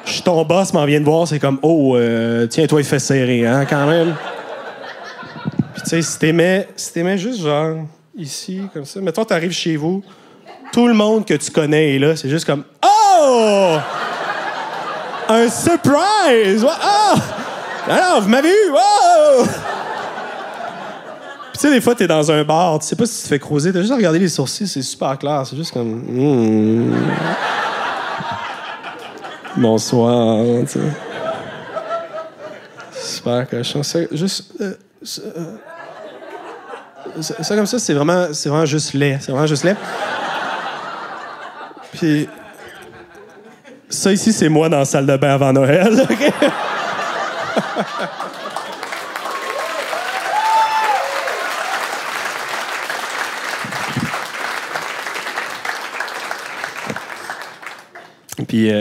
Je suis ton boss, m'en vient de voir, c'est comme, oh, tiens-toi, il fait serrer, hein, quand même. Puis, tu sais, si t'aimais juste, genre, ici, comme ça, mettons, t'arrives chez vous, tout le monde que tu connais est là, c'est juste comme, oh! Un surprise! Ah! Alors, vous m'avez eu! Wow! Puis, tu sais, des fois, t'es dans un bar, tu sais pas si tu te fais croiser, t'as juste à regarder les sourcils, c'est super clair, c'est juste comme, bonsoir, tu sais. Super cochon. Ça, juste. Ça, comme ça, c'est vraiment juste laid. C'est vraiment juste laid. Puis. Ça ici, c'est moi dans la salle de bain avant Noël, OK? Puis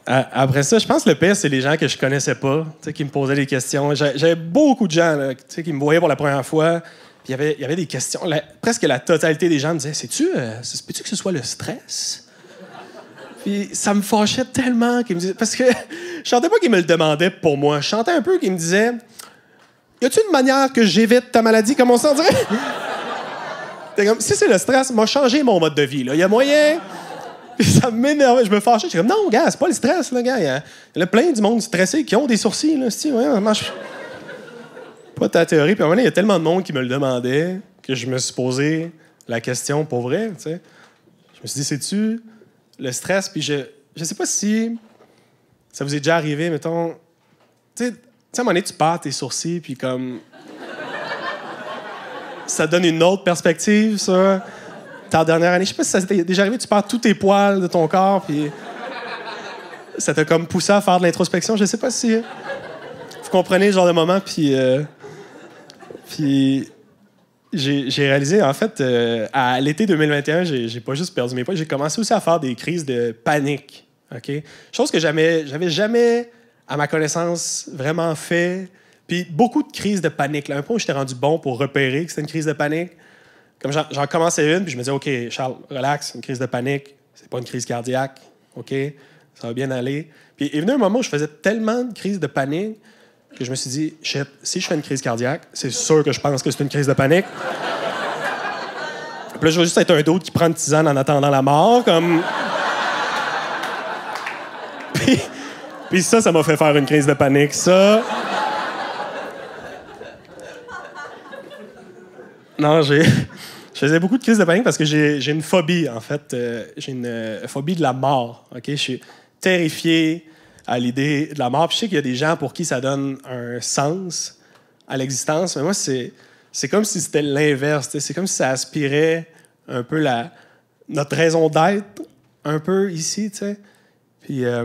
après ça, je pense que le pire, c'est les gens que je connaissais pas, qui me posaient des questions. J'avais beaucoup de gens là, qui me voyaient pour la première fois. Puis il y avait des questions. Presque la totalité des gens me disaient, sais-tu que ce soit le stress? Puis ça me fâchait tellement qu'ils me disaient... Parce que je sentais pas qu'ils me le demandaient pour moi. Je sentais un peu qu'ils me disaient, y a-tu une manière que j'évite ta maladie, comme on s'en dirait? Comme, si c'est le stress, m'a changé mon mode de vie. Il y a moyen... Puis ça m'énervait, je me fâchais. J'étais comme, non, gars, c'est pas le stress, là, gars. Il y a plein du monde stressé qui ont des sourcils, là. Ouais, marche. Pas ta théorie. Puis à un moment donné, il y a tellement de monde qui me le demandait que je me suis posé la question pour vrai, tu sais. Je me suis dit, sais-tu le stress? Puis je sais pas si ça vous est déjà arrivé, mettons. Tu sais, à un moment donné, tu perds tes sourcils, puis comme. Ça donne une autre perspective, ça. Ta dernière année, je sais pas si ça t'est déjà arrivé, tu perds tous tes poils de ton corps, puis ça t'a comme poussé à faire de l'introspection. Je sais pas si vous comprenez ce genre de moment, puis j'ai réalisé, en fait, à l'été 2021, j'ai pas juste perdu mes poils, j'ai commencé aussi à faire des crises de panique, OK? Chose que j'avais jamais, à ma connaissance, vraiment fait. Puis beaucoup de crises de panique. Là, un point où j'étais rendu bon pour repérer que c'était une crise de panique. Comme j'en commençais une, puis je me disais, OK, Charles, relax, une crise de panique, c'est pas une crise cardiaque, OK, ça va bien aller. Puis est venu un moment où je faisais tellement de crises de panique que je me suis dit, shit, si je fais une crise cardiaque, c'est sûr que je pense que c'est une crise de panique. Puis là, je vais juste être un d'autre qui prend une tisane en attendant la mort, comme... puis ça m'a fait faire une crise de panique, ça... Non, je faisais beaucoup de crises de panique parce que j'ai une phobie, en fait. J'ai une phobie de la mort. OK? Je suis terrifié à l'idée de la mort. Puis je sais qu'il y a des gens pour qui ça donne un sens à l'existence. Mais moi, c'est comme si c'était l'inverse. C'est comme si ça aspirait un peu notre raison d'être, un peu ici. T'sais. Puis, je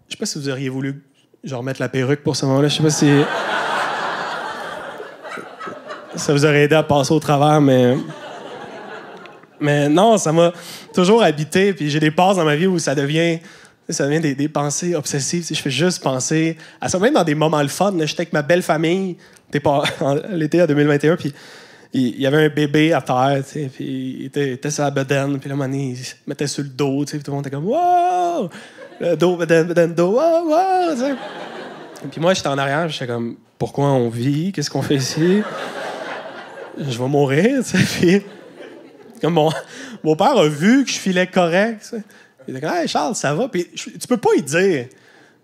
sais pas si vous auriez voulu genre mettre la perruque pour ce moment-là. Je sais pas si... Ça vous aurait aidé à passer au travers, mais non, ça m'a toujours habité. Puis j'ai des passes dans ma vie où ça devient des pensées obsessives. Je fais juste penser à ça. Même dans des moments le fun. J'étais avec ma belle famille l'été à 2021, puis il y avait un bébé à terre, puis il était sur la bedaine. Puis là, à un moment donné, il se mettait sur le dos, puis tout le monde était comme « Wow! » Le dos, bedaine, dos, wow, wow! T'sais. Puis moi, j'étais en arrière, j'étais comme « Pourquoi on vit? Qu'est-ce qu'on fait ici? » Je vais mourir, tu sais. Puis, comme mon père a vu que je filais correct, tu sais. Il était comme, hey, Charles, ça va. Puis, tu peux pas y dire.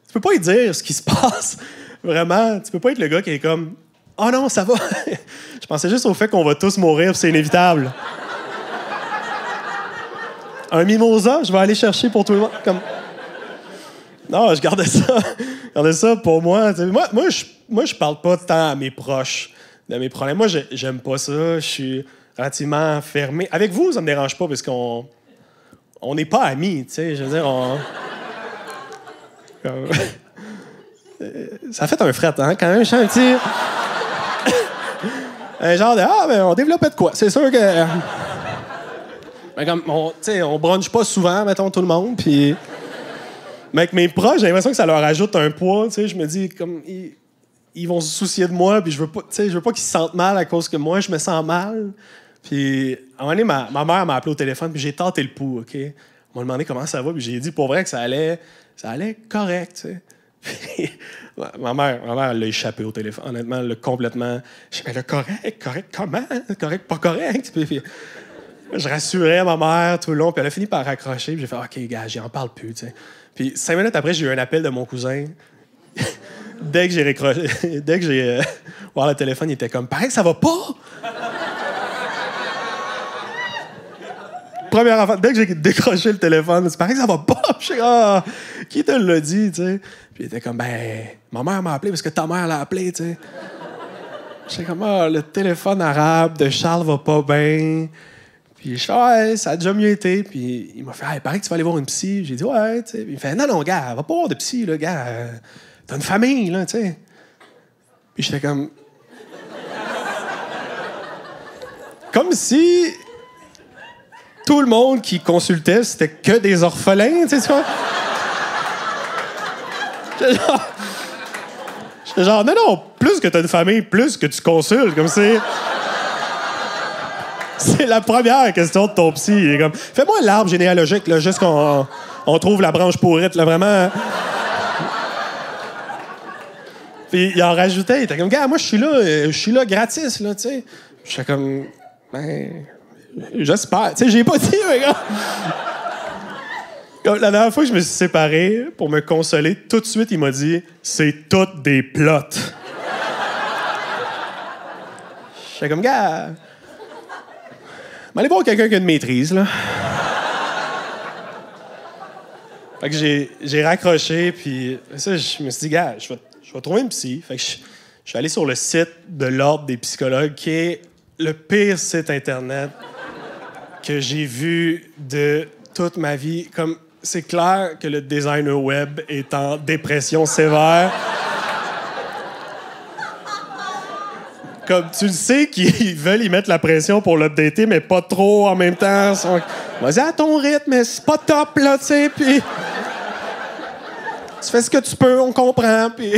Tu peux pas y dire ce qui se passe. Vraiment. Tu peux pas être le gars qui est comme, oh non, ça va. Je pensais juste au fait qu'on va tous mourir, c'est inévitable. Un mimosa, je vais aller chercher pour tout le monde. Comme... Non, je gardais ça pour moi. Moi, je parle pas tant à mes proches de mes problèmes. Moi, j'aime pas ça. Je suis relativement fermé. Avec vous, ça me dérange pas parce qu'on n'est pas amis, tu sais. Je veux dire, ça a fait un fret, hein, quand même. Je sens un petit... un genre de, ben, on développait de quoi? C'est sûr que... Ben, comme, on brunche pas souvent, mettons, tout le monde, puis... Mais avec mes proches, j'ai l'impression que ça leur ajoute un poids, tu sais. Je me dis, comme... ils vont se soucier de moi, puis je veux pas qu'ils se sentent mal à cause que moi, je me sens mal. Puis, à un moment donné, ma mère m'a appelé au téléphone, puis j'ai tenté le pouls, OK? Elle m'a demandé comment ça va, puis j'ai dit pour vrai que ça allait correct, tu sais. Puis, ma mère, elle l'a échappé au téléphone. Honnêtement, elle l'a complètement... Je dis, mais là, correct comment? Correct, pas correct? Puis, je rassurais ma mère tout le long, puis elle a fini par raccrocher, puis j'ai fait, OK, gars, j'en parle plus, tu sais. Puis 5 minutes après, j'ai eu un appel de mon cousin. Dès que j'ai voir le téléphone, il était comme, pareil que ça va pas! Première affaire, dès que j'ai décroché le téléphone, c'est pareil que ça va pas! Je sais, qui te l'a dit, tu sais? Puis il était comme, ben, ma mère m'a appelé parce que ta mère l'a appelé, tu sais. J'étais comme, le téléphone arabe de Charles va pas bien. Puis je fais, ouais, ça a déjà mieux été. Puis il m'a fait, il paraît que tu vas aller voir une psy. J'ai dit, ouais, tu sais. Puis il fait, non, gars, va pas voir de psy, là, gars. T'as une famille, là, tu sais. Puis j'étais comme. Comme si tout le monde qui consultait, c'était que des orphelins, tu sais, tu vois. J'étais genre, non, plus que t'as une famille, plus que tu consultes, comme c'est. C'est la première question de ton psy. Il est comme, fais-moi l'arbre généalogique, là, juste qu'on trouve la branche pourrite, là, vraiment. Puis il en rajoutait, il était comme, gars, moi, je suis là gratis, là, tu sais. J'étais comme, ben, j'espère. Tu sais, j'ai pas dit, mais gars. Comme la dernière fois que je me suis séparé, pour me consoler, tout de suite, il m'a dit, c'est toutes des plots. J'étais comme, gars. Allez voir quelqu'un qui a une maîtrise, là. Fait que j'ai raccroché, puis ça, je me suis dit, gars, je vais trouver une psy. Fait que je suis allé sur le site de l'Ordre des psychologues, qui est le pire site Internet que j'ai vu de toute ma vie. Comme, c'est clair que le designer web est en dépression sévère. Comme tu le sais qu'ils veulent y mettre la pression pour l'updater, mais pas trop en même temps. Vas-y à ton rythme, mais c'est pas top, là, tu sais, puis... Tu fais ce que tu peux, on comprend, puis...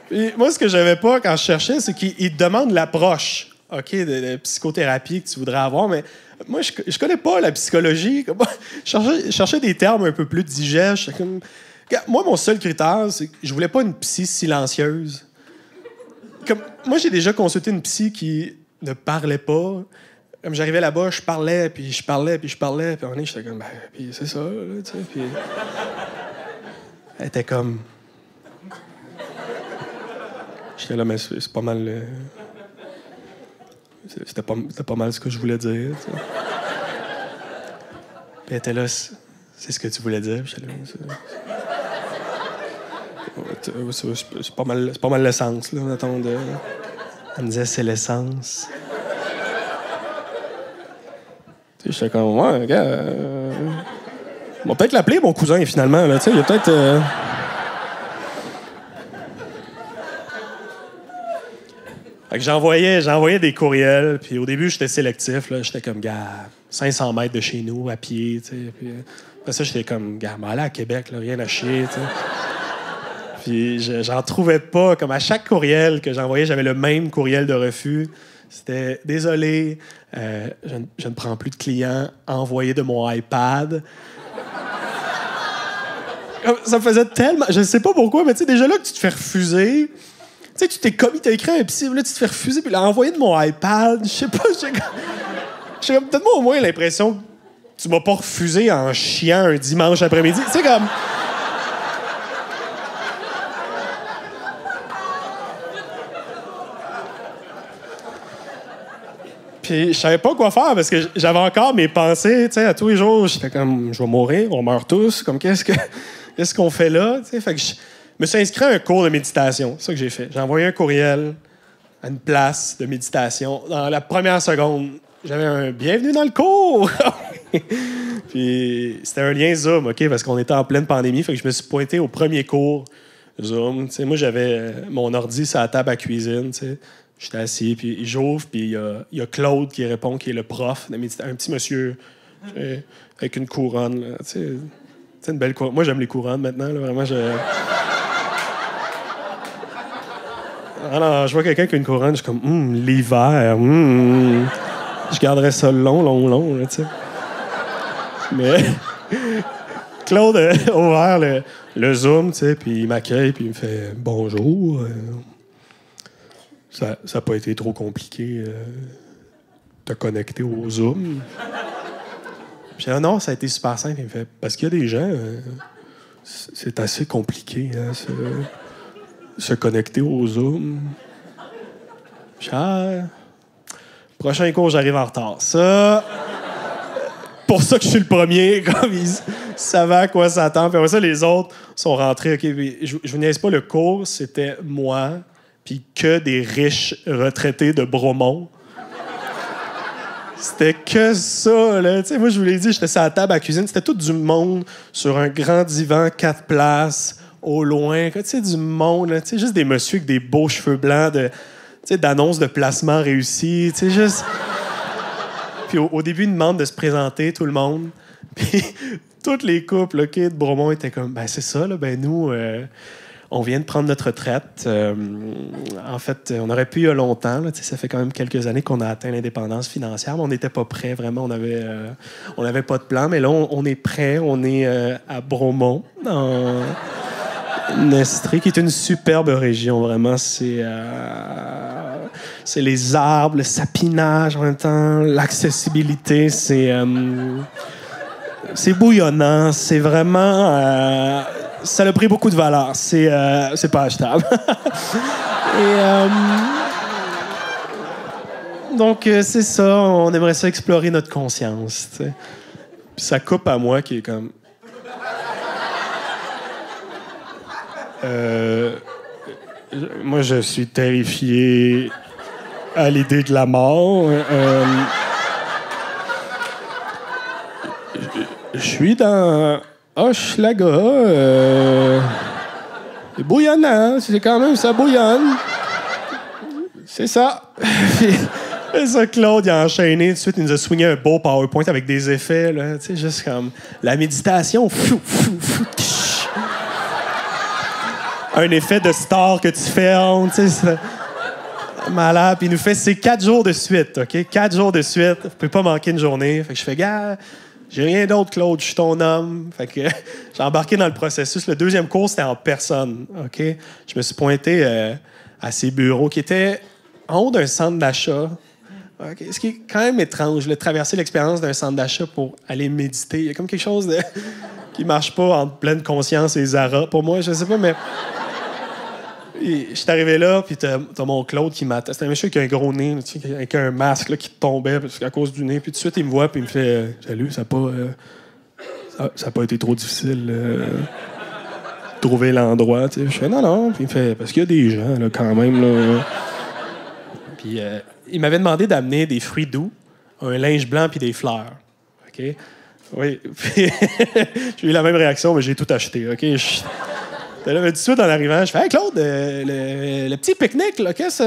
Puis moi, ce que j'avais pas quand je cherchais, c'est qu'ils te demandent l'approche, OK, de psychothérapie que tu voudrais avoir, mais moi, je connais pas la psychologie. Je cherchais des termes un peu plus digestes. Comme... Moi, mon seul critère, c'est que je voulais pas une psy silencieuse. Comme, moi, j'ai déjà consulté une psy qui ne parlait pas. Comme j'arrivais là-bas, je parlais, puis je parlais, puis je parlais. Puis à un moment donné, j'étais comme, ben, puis c'est ça, là, tu sais. Puis elle était comme... J'étais là, mais c'est pas mal... C'était pas mal ce que je voulais dire, tu sais. Puis elle était là, c'est ce que tu voulais dire. J'étais là, c'est pas mal l'essence, là, mettons, de... Elle me disait, c'est l'essence. Tu sais, j'étais comme, ouais, gars... On va peut-être l'appeler, mon cousin, finalement, là, tu sais, il y a peut-être... Fait que j'envoyais des courriels, puis au début, j'étais sélectif, là, j'étais comme, gars, 500 mètres de chez nous, à pied, tu sais, puis après ça, j'étais comme, gars, m'en aller à Québec, là, rien à chier, tu sais. Puis j'en trouvais pas. Comme à chaque courriel que j'envoyais, j'avais le même courriel de refus. C'était « Désolé, je ne prends plus de clients. Envoyé de mon iPad. » Ça me faisait tellement... Je sais pas pourquoi, mais tu sais, déjà là que tu te fais refuser... Tu sais, tu t'es commis, t'as écrit un psy, là, tu te fais refuser, puis il a envoyé de mon iPad. Je sais pas, j'ai comme... Donne-moi au moins l'impression que tu m'as pas refusé en chiant un dimanche après-midi. Tu sais, comme... Puis je savais pas quoi faire parce que j'avais encore mes pensées, tu sais, à tous les jours. J'étais comme, je vais mourir, on meurt tous. Comme, qu'est-ce qu'on fait là? Tu sais, fait que je me suis inscrit à un cours de méditation. C'est ça que j'ai fait. J'ai envoyé un courriel à une place de méditation. Dans la première seconde, j'avais un bienvenue dans le cours. Puis c'était un lien Zoom, OK, parce qu'on était en pleine pandémie. Fait que je me suis pointé au premier cours Zoom. Tu sais, moi, j'avais mon ordi sur la table à cuisine, tu sais. J'étais assis, puis j'ouvre, puis il y a Claude qui répond, qui est le prof de méditation. Un petit monsieur avec une couronne. Là, tu sais, une belle couronne. Moi, j'aime les couronnes maintenant. Là, vraiment, Alors, je vois quelqu'un qui a une couronne, je suis comme, l'hiver, je garderais ça long, là, tu sais. Mais Claude a ouvert le Zoom, tu sais, puis il m'accueille, puis il me fait « Bonjour. Ça n'a pas été trop compliqué de te connecter au Zoom. » Puis non, ça a été super simple. Il me fait « Parce qu'il y a des gens, c'est assez compliqué, hein, se connecter au Zoom. » Puis prochain cours, j'arrive en retard. Ça, pour ça que je suis le premier, comme ils savaient à quoi s'attendre. Puis après ça, les autres sont rentrés. OK, je vous niaise pas, le cours, c'était moi, puis que des riches retraités de Bromont. C'était que ça, là. Tu sais, moi, je vous l'ai dit, j'étais sur la table à la cuisine. C'était tout du monde sur un grand divan, 4 places, au loin. Tu sais, du monde, là. Tu sais, juste des messieurs avec des beaux cheveux blancs d'annonces de placement réussis. Tu sais, juste... Puis au début, ils demandent de se présenter, tout le monde. Puis toutes les couples, OK, de Bromont étaient comme, ben c'est ça, là, ben nous, on vient de prendre notre retraite. En fait, on aurait pu il y a longtemps, là, ça fait quand même quelques années qu'on a atteint l'indépendance financière, mais on n'était pas prêt, vraiment, on avait pas de plan. Mais là, on est prêt, on est à Bromont, en Estrie, qui est une superbe région, vraiment, c'est les arbres, le sapinage en même temps, l'accessibilité, c'est bouillonnant, c'est vraiment... ça a pris beaucoup de valeur, c'est pas achetable. Donc, c'est ça, on aimerait ça explorer notre conscience, t'sais. Puis ça coupe à moi qui est comme... moi, je suis terrifié à l'idée de la mort. Je suis dans Hochelaga. C'est bouillonnant, c'est quand même, ça bouillonne. C'est ça. Et ça, Claude, il a enchaîné. Tout de suite, il nous a swingé un beau PowerPoint avec des effets, là. Tu sais, juste comme la méditation. Un effet de star que tu fermes, tu sais. Malade. Puis il nous fait, c'est 4 jours de suite, OK? 4 jours de suite. Vous pouvez pas manquer une journée. Fait que je fais, gars, j'ai rien d'autre, Claude. Je suis ton homme. Fait que j'ai embarqué dans le processus. Le deuxième cours, c'était en personne, OK? Je me suis pointé à ces bureaux qui étaient en haut d'un centre d'achat. Okay. Ce qui est quand même étrange, traverser l'expérience d'un centre d'achat pour aller méditer. Il y a comme quelque chose qui marche pas entre pleine conscience et Zara. Pour moi, je sais pas, mais... Je suis arrivé là, puis t'as mon Claude qui m'attend. C'était un monsieur qui a un gros nez, avec un masque là, qui tombait à cause du nez. Puis tout de suite, il me voit, puis il me fait « Salut, ça n'a pas été trop difficile de trouver l'endroit. » Je fais « Non. » Puis il me fait « Parce qu'il y a des gens, là, quand même. » là. Puis il m'avait demandé d'amener des fruits doux, un linge blanc, puis des fleurs. OK? Oui. Puis j'ai eu la même réaction, mais j'ai tout acheté. OK? Là, tout de suite, en arrivant, je fais « Hey, Claude, le petit pique-nique, là, qu'est-ce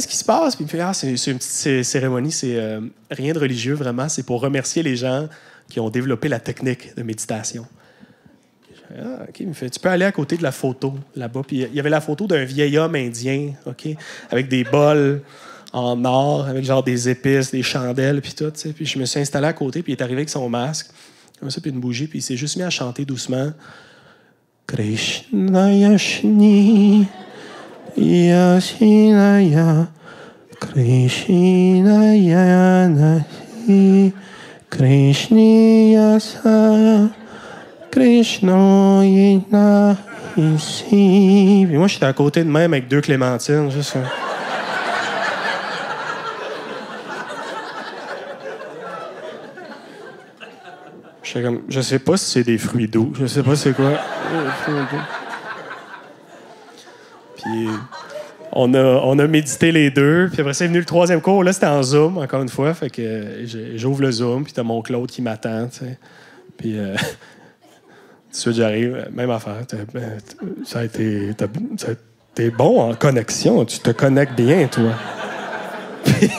qui se passe? » Puis il me fait « Ah, c'est une petite cérémonie, c'est rien de religieux, vraiment. C'est pour remercier les gens qui ont développé la technique de méditation. » Je fais « Ah, OK. » Il me fait « Tu peux aller à côté de la photo, là-bas. » Puis il y avait la photo d'un vieil homme indien, OK, avec des bols en or, avec genre des épices, des chandelles, puis tout, tu sais. Puis je me suis installé à côté, puis il est arrivé avec son masque, comme ça, puis une bougie, puis il s'est juste mis à chanter doucement. Krishna Yashni Yashinaya Krishna Yanasi Krishni Yasa Krishna Yina ici. Puis moi, j'étais à côté de même avec 2 clémentines, juste ça. Comme, je sais pas si c'est des fruits doux. Je sais pas c'est quoi. Puis on a médité les deux. Puis après, c'est venu le 3e cours. Là, c'était en Zoom, encore une fois. Fait que j'ouvre le Zoom. Puis t'as mon Claude qui m'attend. T'sais. Puis tout de suite, j'arrive. Même affaire. Ça a été... T'es bon en connexion. Tu te connectes bien, toi. Puis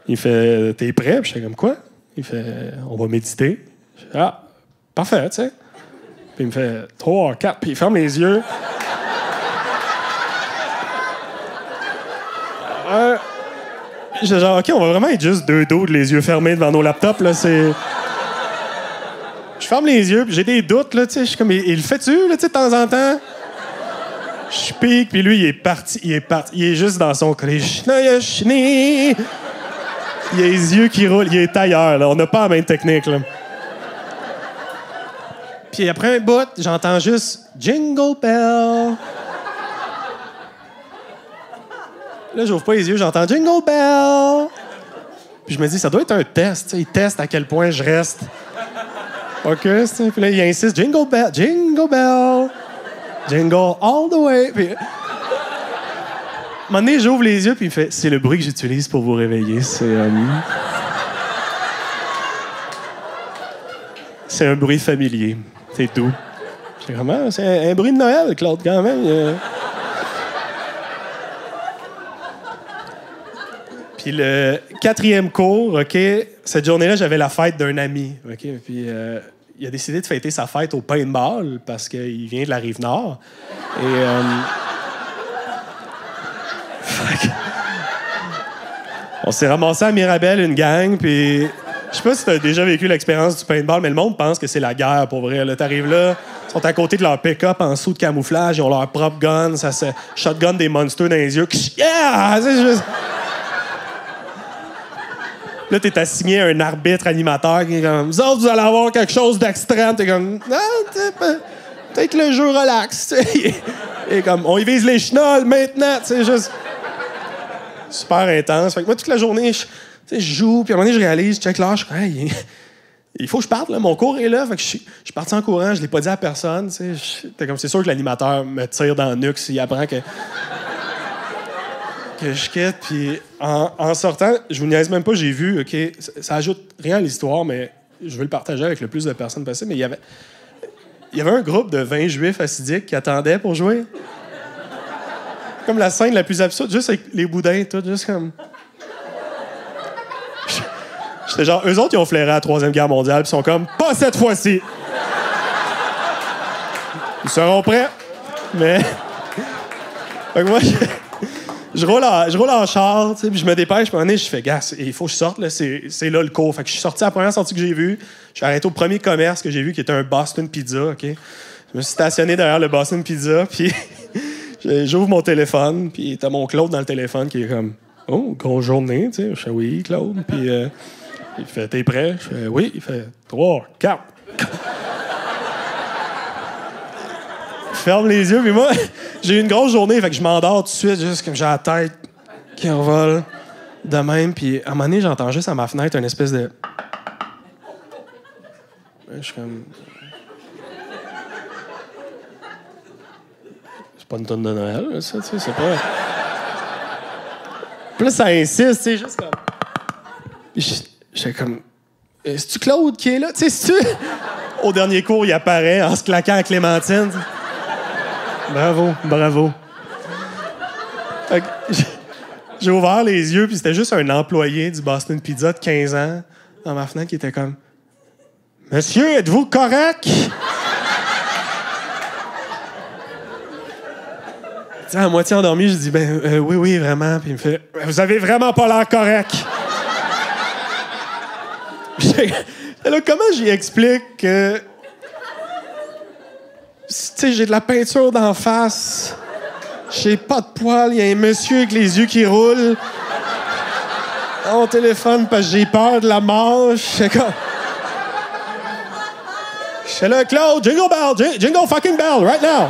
il fait, t'es prêt? Puis j'étais comme, quoi? Il fait, on va méditer. Je fais, ah, parfait, tu sais. Puis il me fait 3, 4, puis il ferme les yeux. J'étais genre, OK, on va vraiment être juste deux dos, les yeux fermés devant nos laptops, là, c'est... Je ferme les yeux, puis j'ai des doutes, là, tu sais, je suis comme, il le fait-tu, là, tu sais, de temps en temps? Je pique, puis lui, il est parti, il est juste dans son Krishna Yashni. Il a les yeux qui roulent, il est ailleurs, là, on n'a pas la même technique, là. Puis après un bout, j'entends juste « Jingle Bell ». Là, j'ouvre pas les yeux, j'entends « Jingle Bell ». Puis je me dis, ça doit être un test, tu sais, il teste à quel point je reste. OK, puis là, il insiste « Jingle Bell, Jingle Bell, Jingle all the way ». Puis... À un moment donné, j'ouvre les yeux, puis il fait « C'est le bruit que j'utilise pour vous réveiller, c'est un bruit familier. C'est doux. » C'est vraiment... C'est un bruit de Noël, Claude, quand même. Puis le 4e cours, OK, cette journée-là, j'avais la fête d'un ami, OK? Puis il a décidé de fêter sa fête au paintball parce qu'il vient de la Rive-Nord. Et... on s'est ramassé à Mirabel, une gang, puis... Je sais pas si t'as déjà vécu l'expérience du paintball, mais le monde pense que c'est la guerre, pour vrai. Là, t'arrives là, ils sont à côté de leur pick-up en sous de camouflage, ils ont leur propre gun, ça se shotgun des monsters dans les yeux. Yeah! C'est juste... Là, t'es assigné à un arbitre animateur qui est comme « Vous autres, vous allez avoir quelque chose d'extrême. » T'es comme « Non, peut-être le jeu relax. » Et comme « On y vise les chenolles maintenant. » C'est juste... Super intense. Fait que moi, toute la journée, je joue, puis à un moment donné, je réalise, je check l'heure, je suis comme hey, il faut que je parte, là. Mon cours est là. Fait que je suis parti en courant, je l'ai pas dit à personne. T'es comme, c'est sûr que l'animateur me tire dans le nuque s'il apprend que je quitte. Puis en sortant, je vous niaise même pas, j'ai vu, OK, ça ajoute rien à l'histoire, mais je veux le partager avec le plus de personnes possible. Mais il y avait un groupe de 20 juifs assidiques qui attendaient pour jouer. Comme la scène la plus absurde, juste avec les boudins, tout, juste comme... J'étais genre, eux autres, ils ont flairé à la Troisième Guerre mondiale, puis ils sont comme, pas cette fois-ci! Ils seront prêts, mais... Fait que moi, je roule en char, tu sais, puis je me dépêche, puis à un moment donné, je fais, gars, il faut que je sorte, là, c'est là le cours. Fait que je suis sorti à la première sortie que j'ai vue, je suis arrêté au premier commerce que j'ai vu, qui était un Boston Pizza, OK? Je me suis stationné derrière le Boston Pizza, puis j'ouvre mon téléphone, puis t'as mon Claude dans le téléphone qui est comme, oh, grosse journée, tu sais. Je fais, oui, Claude, puis... il fait, t'es prêt? Je fais, oui. Il fait, 3, 4. Ferme les yeux, puis moi, j'ai eu une grosse journée, fait que je m'endors tout de suite, juste comme j'ai la tête qui envole de même, puis à un moment donné, j'entends juste à ma fenêtre une espèce de... Je suis comme... C'est pas une tonne de Noël, ça, tu sais, c'est pas... Puis là, ça insiste, tu sais, juste comme... J'étais comme... C'est-tu Claude qui est là? Tu sais, c'est-tu... Au dernier cours, il apparaît en se claquant à Clémentine. Bravo, bravo. Fait que j'ai ouvert les yeux, puis c'était juste un employé du Boston Pizza de 15 ans dans ma fenêtre qui était comme... Monsieur, êtes-vous correct? Tu sais, à moitié endormi, je dis, oui, oui, vraiment. Puis il me fait, vous avez vraiment pas l'air correct. Là, comment j'y explique que... Tu sais, j'ai de la peinture d'en face. J'ai pas de poils. Il y a un monsieur avec les yeux qui roulent. Mon téléphone parce que j'ai peur de la mort. Je suis là, Claude, jingle bell, jingle fucking bell, right now.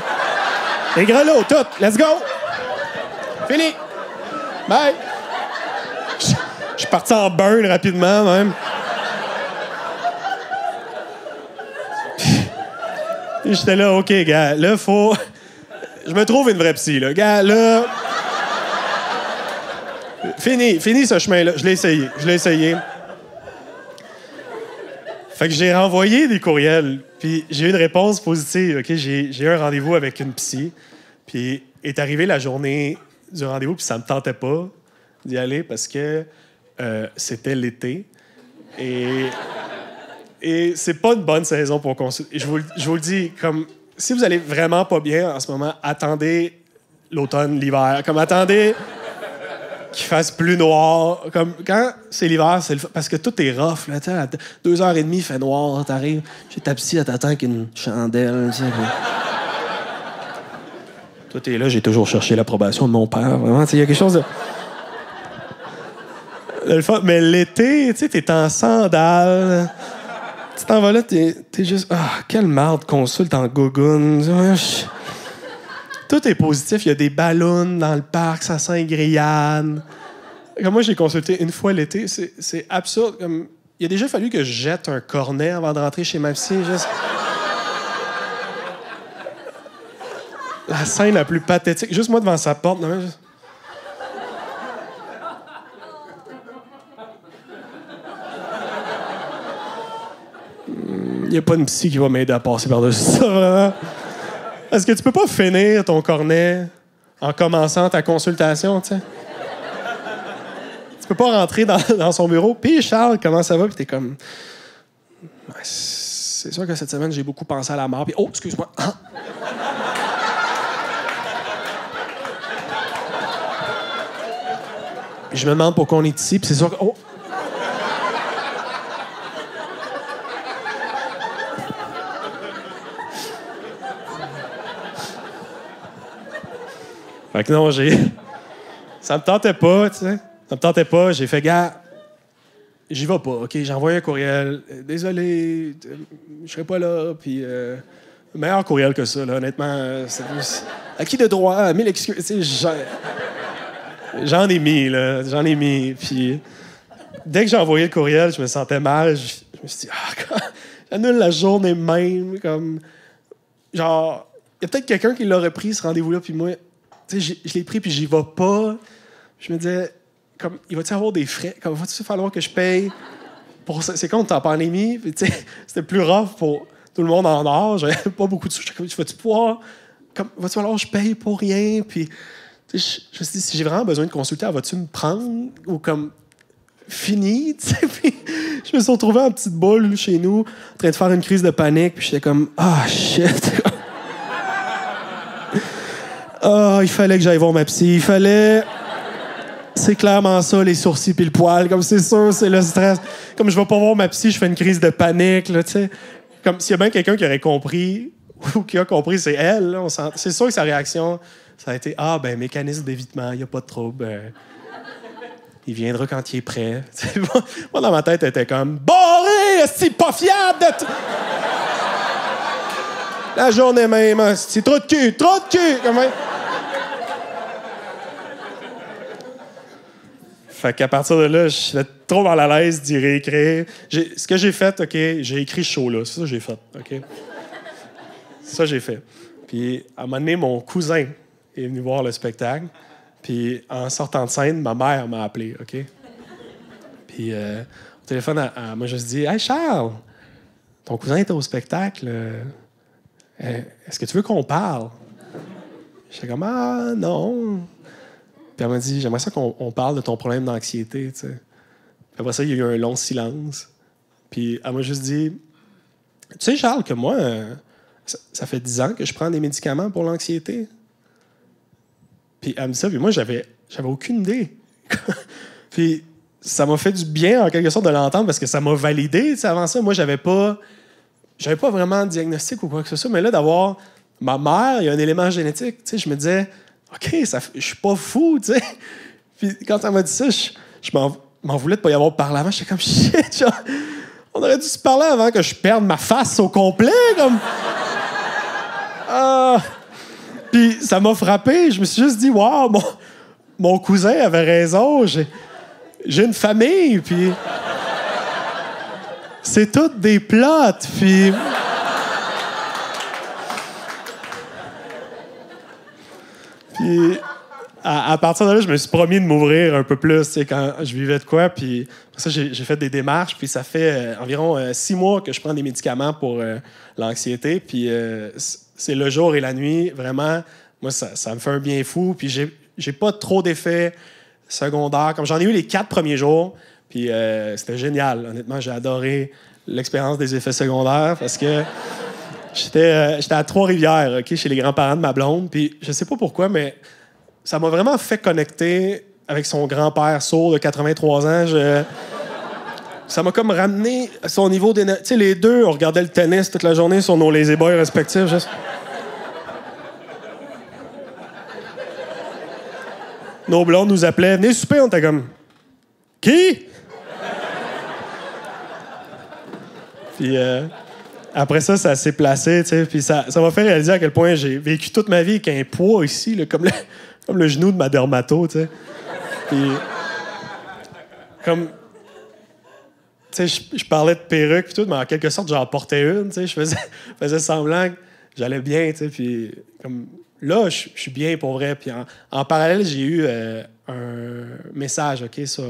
Les grelots, tout. Let's go. Fini. Bye. Je suis parti en burn rapidement, même. J'étais là, OK, gars, là, faut... Je me trouve une vraie psy, là. Gars, là... Fini ce chemin-là. Je l'ai essayé. Fait que j'ai renvoyé des courriels, puis j'ai eu une réponse positive, OK? J'ai eu un rendez-vous avec une psy, puis est arrivée la journée du rendez-vous, puis ça me tentait pas d'y aller parce que c'était l'été. Et c'est pas une bonne saison pour consulter. Je vous le dis, comme si vous allez vraiment pas bien en ce moment, attendez l'automne, l'hiver. Comme attendez qu'il fasse plus noir. Comme quand c'est l'hiver, c'est parce que tout est rough. Là, à 2h30, il fait noir, t'arrives chez ta psy, elle t'attend avec une chandelle. Tu sais, toi, t'es là, j'ai toujours cherché l'approbation de mon père. Vraiment, il y a quelque chose de... Mais l'été, tu sais, t'es en sandales. Tu t'en vas là, t'es juste... Ah, quelle merde, consulte en gougoune. Tout est positif. Il y a des ballons dans le parc, ça sent les grillades. Comme moi, j'ai consulté une fois l'été. C'est absurde. Comme... Il a déjà fallu que je jette un cornet avant de rentrer chez ma psy. Juste... La scène la plus pathétique. Juste moi devant sa porte. Non, juste... Il n'y a pas une psy qui va m'aider à passer par-dessus ça, vraiment. Est-ce que tu peux pas finir ton cornet en commençant ta consultation, tu sais? Tu peux pas rentrer dans son bureau. Puis Charles, comment ça va? Puis t'es comme... C'est sûr que cette semaine, j'ai beaucoup pensé à la mort. Puis, oh, excuse-moi. Ah. Puis je me demande pourquoi on est ici. Puis c'est sûr que... Oh. Fait que non, ça me tentait pas, tu sais. Ça me tentait pas. J'ai fait, gars, j'y vais pas, OK? J'ai envoyé un courriel. Désolé, je serai pas là. Puis, meilleur courriel que ça, là, honnêtement. Acquis de droit, 1000 excuses. Tu sais, j'en ai mis, là. J'en ai mis. Puis, dès que j'ai envoyé le courriel, je me sentais mal. Je me suis dit, j'annule la journée même. Comme, genre, il y a peut-être quelqu'un qui l'aurait pris, ce rendez-vous-là, puis moi... Tu sais, je l'ai pris, puis j'y vais pas. Je me disais, comme, il va-tu avoir des frais? Comme, va-tu falloir que je paye? Pour ça? C'est comme t'es en pandémie. Puis, tu sais, c'était plus rough pour tout le monde en or. J'avais pas beaucoup de sous. J'étais comme, vas-tu pouvoir... Comme, va-tu falloir que je paye pour rien? Puis, tu sais, je me suis dit, si j'ai vraiment besoin de consulter, vas-tu me prendre? Ou comme, fini? Tu sais, puis je me suis retrouvé en petite boule chez nous, en train de faire une crise de panique. Puis j'étais comme, shit! Il fallait que j'aille voir ma psy. Il fallait... C'est clairement ça, les sourcils puis le poil. Comme c'est sûr, c'est le stress. Comme je vais pas voir ma psy, je fais une crise de panique, là, tu sais. Comme s'il y a bien quelqu'un qui aurait compris, ou qui a compris, c'est elle, là. C'est sûr que sa réaction, ça a été « Ah, ben, mécanisme d'évitement, il n'y a pas de trouble. Il viendra quand il est prêt. » Moi, dans ma tête, elle était comme « Barré! C'est pas fiable de... La journée même, c'est trop de cul! Trop de cul! » Comme... Fait qu'à partir de là, je suis trop mal à l'aise d'y réécrire. Ce que j'ai fait, OK, j'ai écrit ce show-là. C'est ça que j'ai fait, OK? Ça, j'ai fait. Puis, à un moment donné, mon cousin est venu voir le spectacle. Puis, en sortant de scène, ma mère m'a appelé, OK? Puis, au téléphone, elle m'a juste dit « Hey, Charles, ton cousin était au spectacle. Est-ce que tu veux qu'on parle? » J'étais comme « Ah, non. » Puis elle m'a dit, j'aimerais ça qu'on parle de ton problème d'anxiété, tu sais. Puis après ça, il y a eu un long silence. Puis elle m'a juste dit, tu sais, Charles, que moi, ça fait 10 ans que je prends des médicaments pour l'anxiété. Puis elle me dit ça, puis moi, j'avais aucune idée. Puis ça m'a fait du bien, en quelque sorte, de l'entendre, parce que ça m'a validé, tu sais. Avant ça, moi, j'avais pas vraiment de diagnostic ou quoi que ce soit, mais là, d'avoir ma mère, il y a un élément génétique, tu sais, je me disais... OK, je suis pas fou, tu sais. Puis quand elle m'a dit ça, je m'en voulais de pas y avoir parlé avant. J'étais comme, shit, genre, on aurait dû se parler avant que je perde ma face au complet, comme... Puis ça m'a frappé. Je me suis juste dit, wow, mon cousin avait raison. J'ai une famille, puis... C'est toutes des plots, puis... Puis, à partir de là, je me suis promis de m'ouvrir un peu plus, tu sais, quand je vivais de quoi. Puis, pour ça, j'ai fait des démarches. Puis, ça fait environ 6 mois que je prends des médicaments pour l'anxiété. Puis, c'est le jour et la nuit. Vraiment, moi, ça me fait un bien fou. Puis, j'ai pas trop d'effets secondaires. Comme j'en ai eu les 4 premiers jours. Puis, c'était génial. Honnêtement, j'ai adoré l'expérience des effets secondaires parce que... J'étais à Trois-Rivières, OK, chez les grands-parents de ma blonde. Puis je sais pas pourquoi, mais ça m'a vraiment fait connecter avec son grand-père sourd de 83 ans. Ça m'a comme ramené à son niveau d'énergie. Tu sais, les deux, on regardait le tennis toute la journée sur nos lazy boys respectifs. Nos blondes nous appelaient. Venez souper, on était comme... Qui? Puis après ça s'est placé, tu sais. Puis ça m'a fait réaliser à quel point j'ai vécu toute ma vie avec un poids ici, là, comme le genou de ma dermato, tu sais. Puis... Comme... Tu sais, je parlais de perruque, puis tout, mais en quelque sorte, j'en portais une, tu sais. Je faisais semblant que j'allais bien, tu sais. Puis comme... Là, je suis bien pour vrai. Puis en parallèle, j'ai eu un message, OK, sur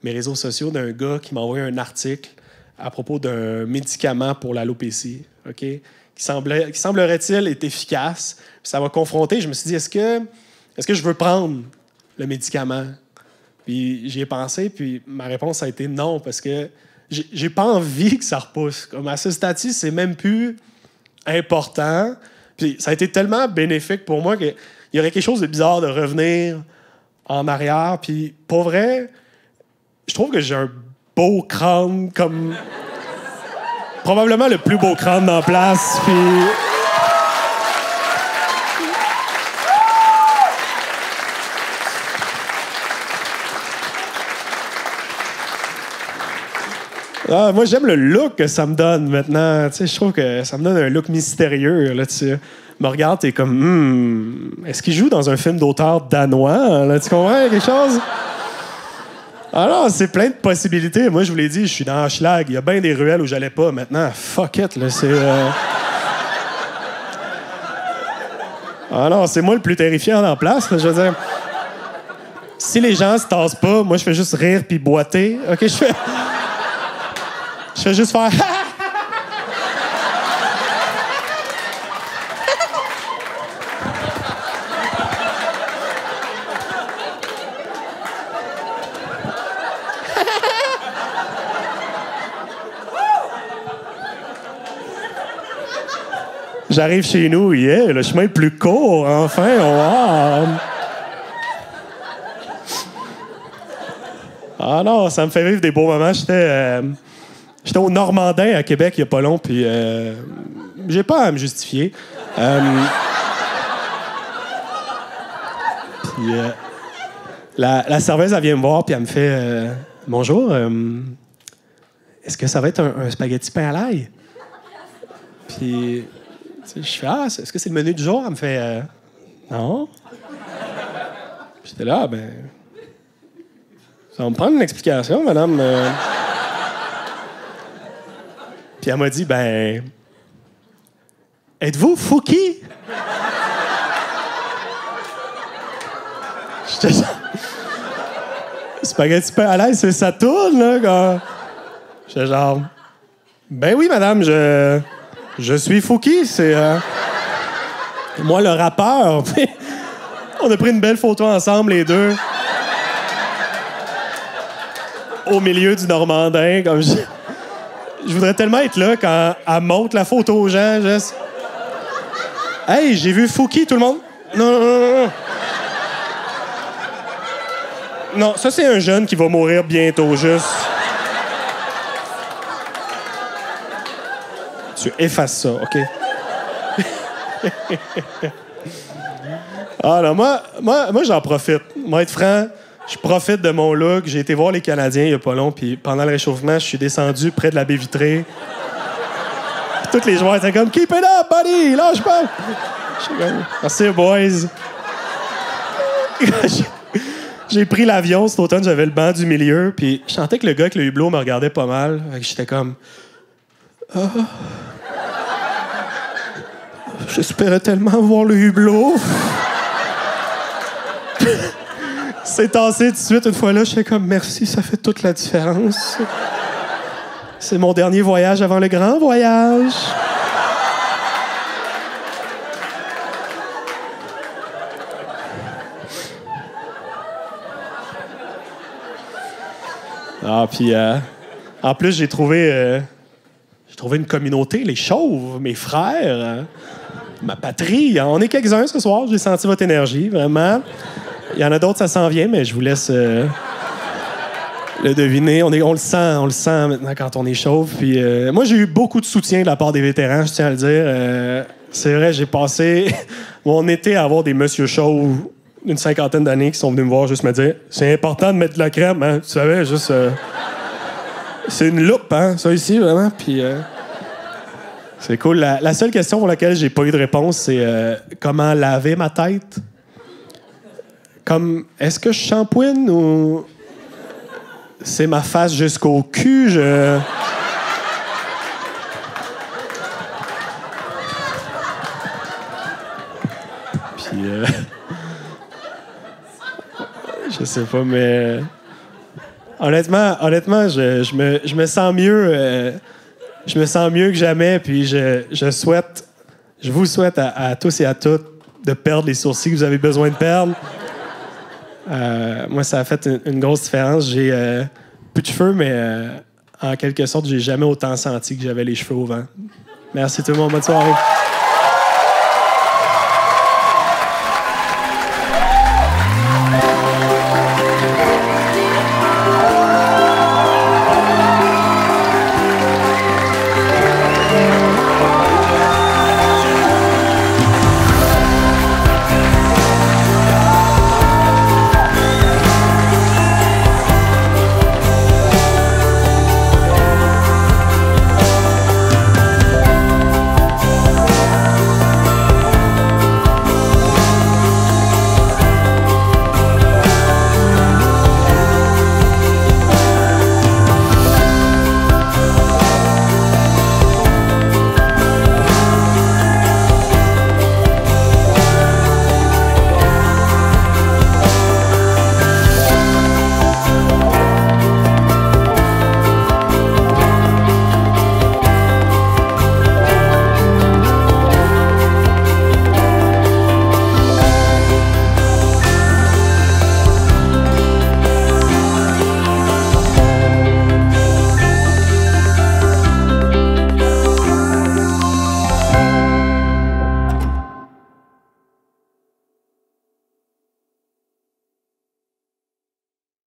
mes réseaux sociaux d'un gars qui m'a envoyé un article à propos d'un médicament pour l'alopécie, OK, qui semblerait-il être efficace. Puis ça m'a confronté. Je me suis dit, est-ce que je veux prendre le médicament? Puis j'y ai pensé, puis ma réponse a été non, parce que j'ai pas envie que ça repousse. Comme à ce stade-ci, c'est même plus important. Puis ça a été tellement bénéfique pour moi qu'il y aurait quelque chose de bizarre de revenir en arrière. Puis pour vrai, je trouve que j'ai un beau crâne, comme probablement le plus beau crâne dans la place. Puis... Ah, moi, j'aime le look que ça me donne maintenant. Tu sais, je trouve que ça me donne un look mystérieux. Là, tu me regardes, t'es comme... est-ce qu'il joue dans un film d'auteur danois? Là, tu comprends quelque chose? Alors, c'est plein de possibilités. Moi, je vous l'ai dit, je suis dans Schlag. Il y a bien des ruelles où j'allais pas. Maintenant, fuck it. Là, c'est... Ah non, c'est moi le plus terrifiant en place. Là, je veux dire... Si les gens se tassent pas, moi, je fais juste rire puis boiter. OK, je fais juste faire... J'arrive chez nous, yeah, le chemin est plus court, enfin, wow! Ah non, ça me fait vivre des beaux moments. J'étais au Normandin à Québec il n'y a pas long, puis j'ai pas à me justifier. Puis la serveuse, elle vient me voir, puis elle me fait bonjour, est-ce que ça va être un spaghetti pain à l'ail? Puis je fais est-ce que c'est le menu du jour? Elle me fait non. Puis j'étais là, ben. Ça va me prendre une explication, madame. Puis elle m'a dit, ben... Êtes-vous Fouki? J'étais genre... Spaghetti pain à l'ail, c'est ça tourne, là, quand... J'étais genre... Ben oui, madame, je suis Fouki, c'est... Moi, le rappeur. On a pris une belle photo ensemble, les deux. Au milieu du Normandin, comme je voudrais tellement être là quand elle montre la photo aux gens, juste... Hey, j'ai vu Fouki, tout le monde? Non. Non, ça, c'est un jeune qui va mourir bientôt, juste. Tu effaces ça, OK? Ah non, moi j'en profite. Moi, être franc... Je profite de mon look. J'ai été voir les Canadiens il n'y a pas long, puis pendant le réchauffement, je suis descendu près de la baie vitrée. Puis tous les joueurs étaient comme « Keep it up, buddy! Lâche pas! » Je suis comme « Merci, boys! » J'ai pris l'avion cet automne, j'avais le banc du milieu, puis je sentais que le gars avec le hublot me regardait pas mal. J'étais comme « Ah... J'espérais tellement voir le hublot! » C'est tassé tout de suite. Une fois là, je fais comme merci, ça fait toute la différence. C'est mon dernier voyage avant le grand voyage. Ah, puis en plus, j'ai trouvé une communauté, les chauves, mes frères, ma patrie. On est quelques-uns ce soir. J'ai senti votre énergie, vraiment. Il y en a d'autres, ça s'en vient, mais je vous laisse le deviner. On le sent maintenant quand on est chauve. Puis, moi, j'ai eu beaucoup de soutien de la part des vétérans, je tiens à le dire. C'est vrai, j'ai passé mon été à avoir des monsieur chauves d'une 50aine d'années qui sont venus me voir juste me dire « C'est important de mettre de la crème, hein? Tu savais, juste... c'est une loupe, hein, ça ici, vraiment. » Puis... c'est cool. La seule question pour laquelle j'ai pas eu de réponse, c'est comment laver ma tête. Comme, est-ce que je shampooine ou c'est ma face jusqu'au cul? Puis, je sais pas, mais honnêtement, je me sens mieux. Je me sens mieux que jamais, puis je vous souhaite à tous et à toutes de perdre les sourcils que vous avez besoin de perdre. Moi, ça a fait une grosse différence. J'ai plus de cheveux, mais en quelque sorte, j'ai jamais autant senti que j'avais les cheveux au vent. Merci tout le monde. Bonne soirée.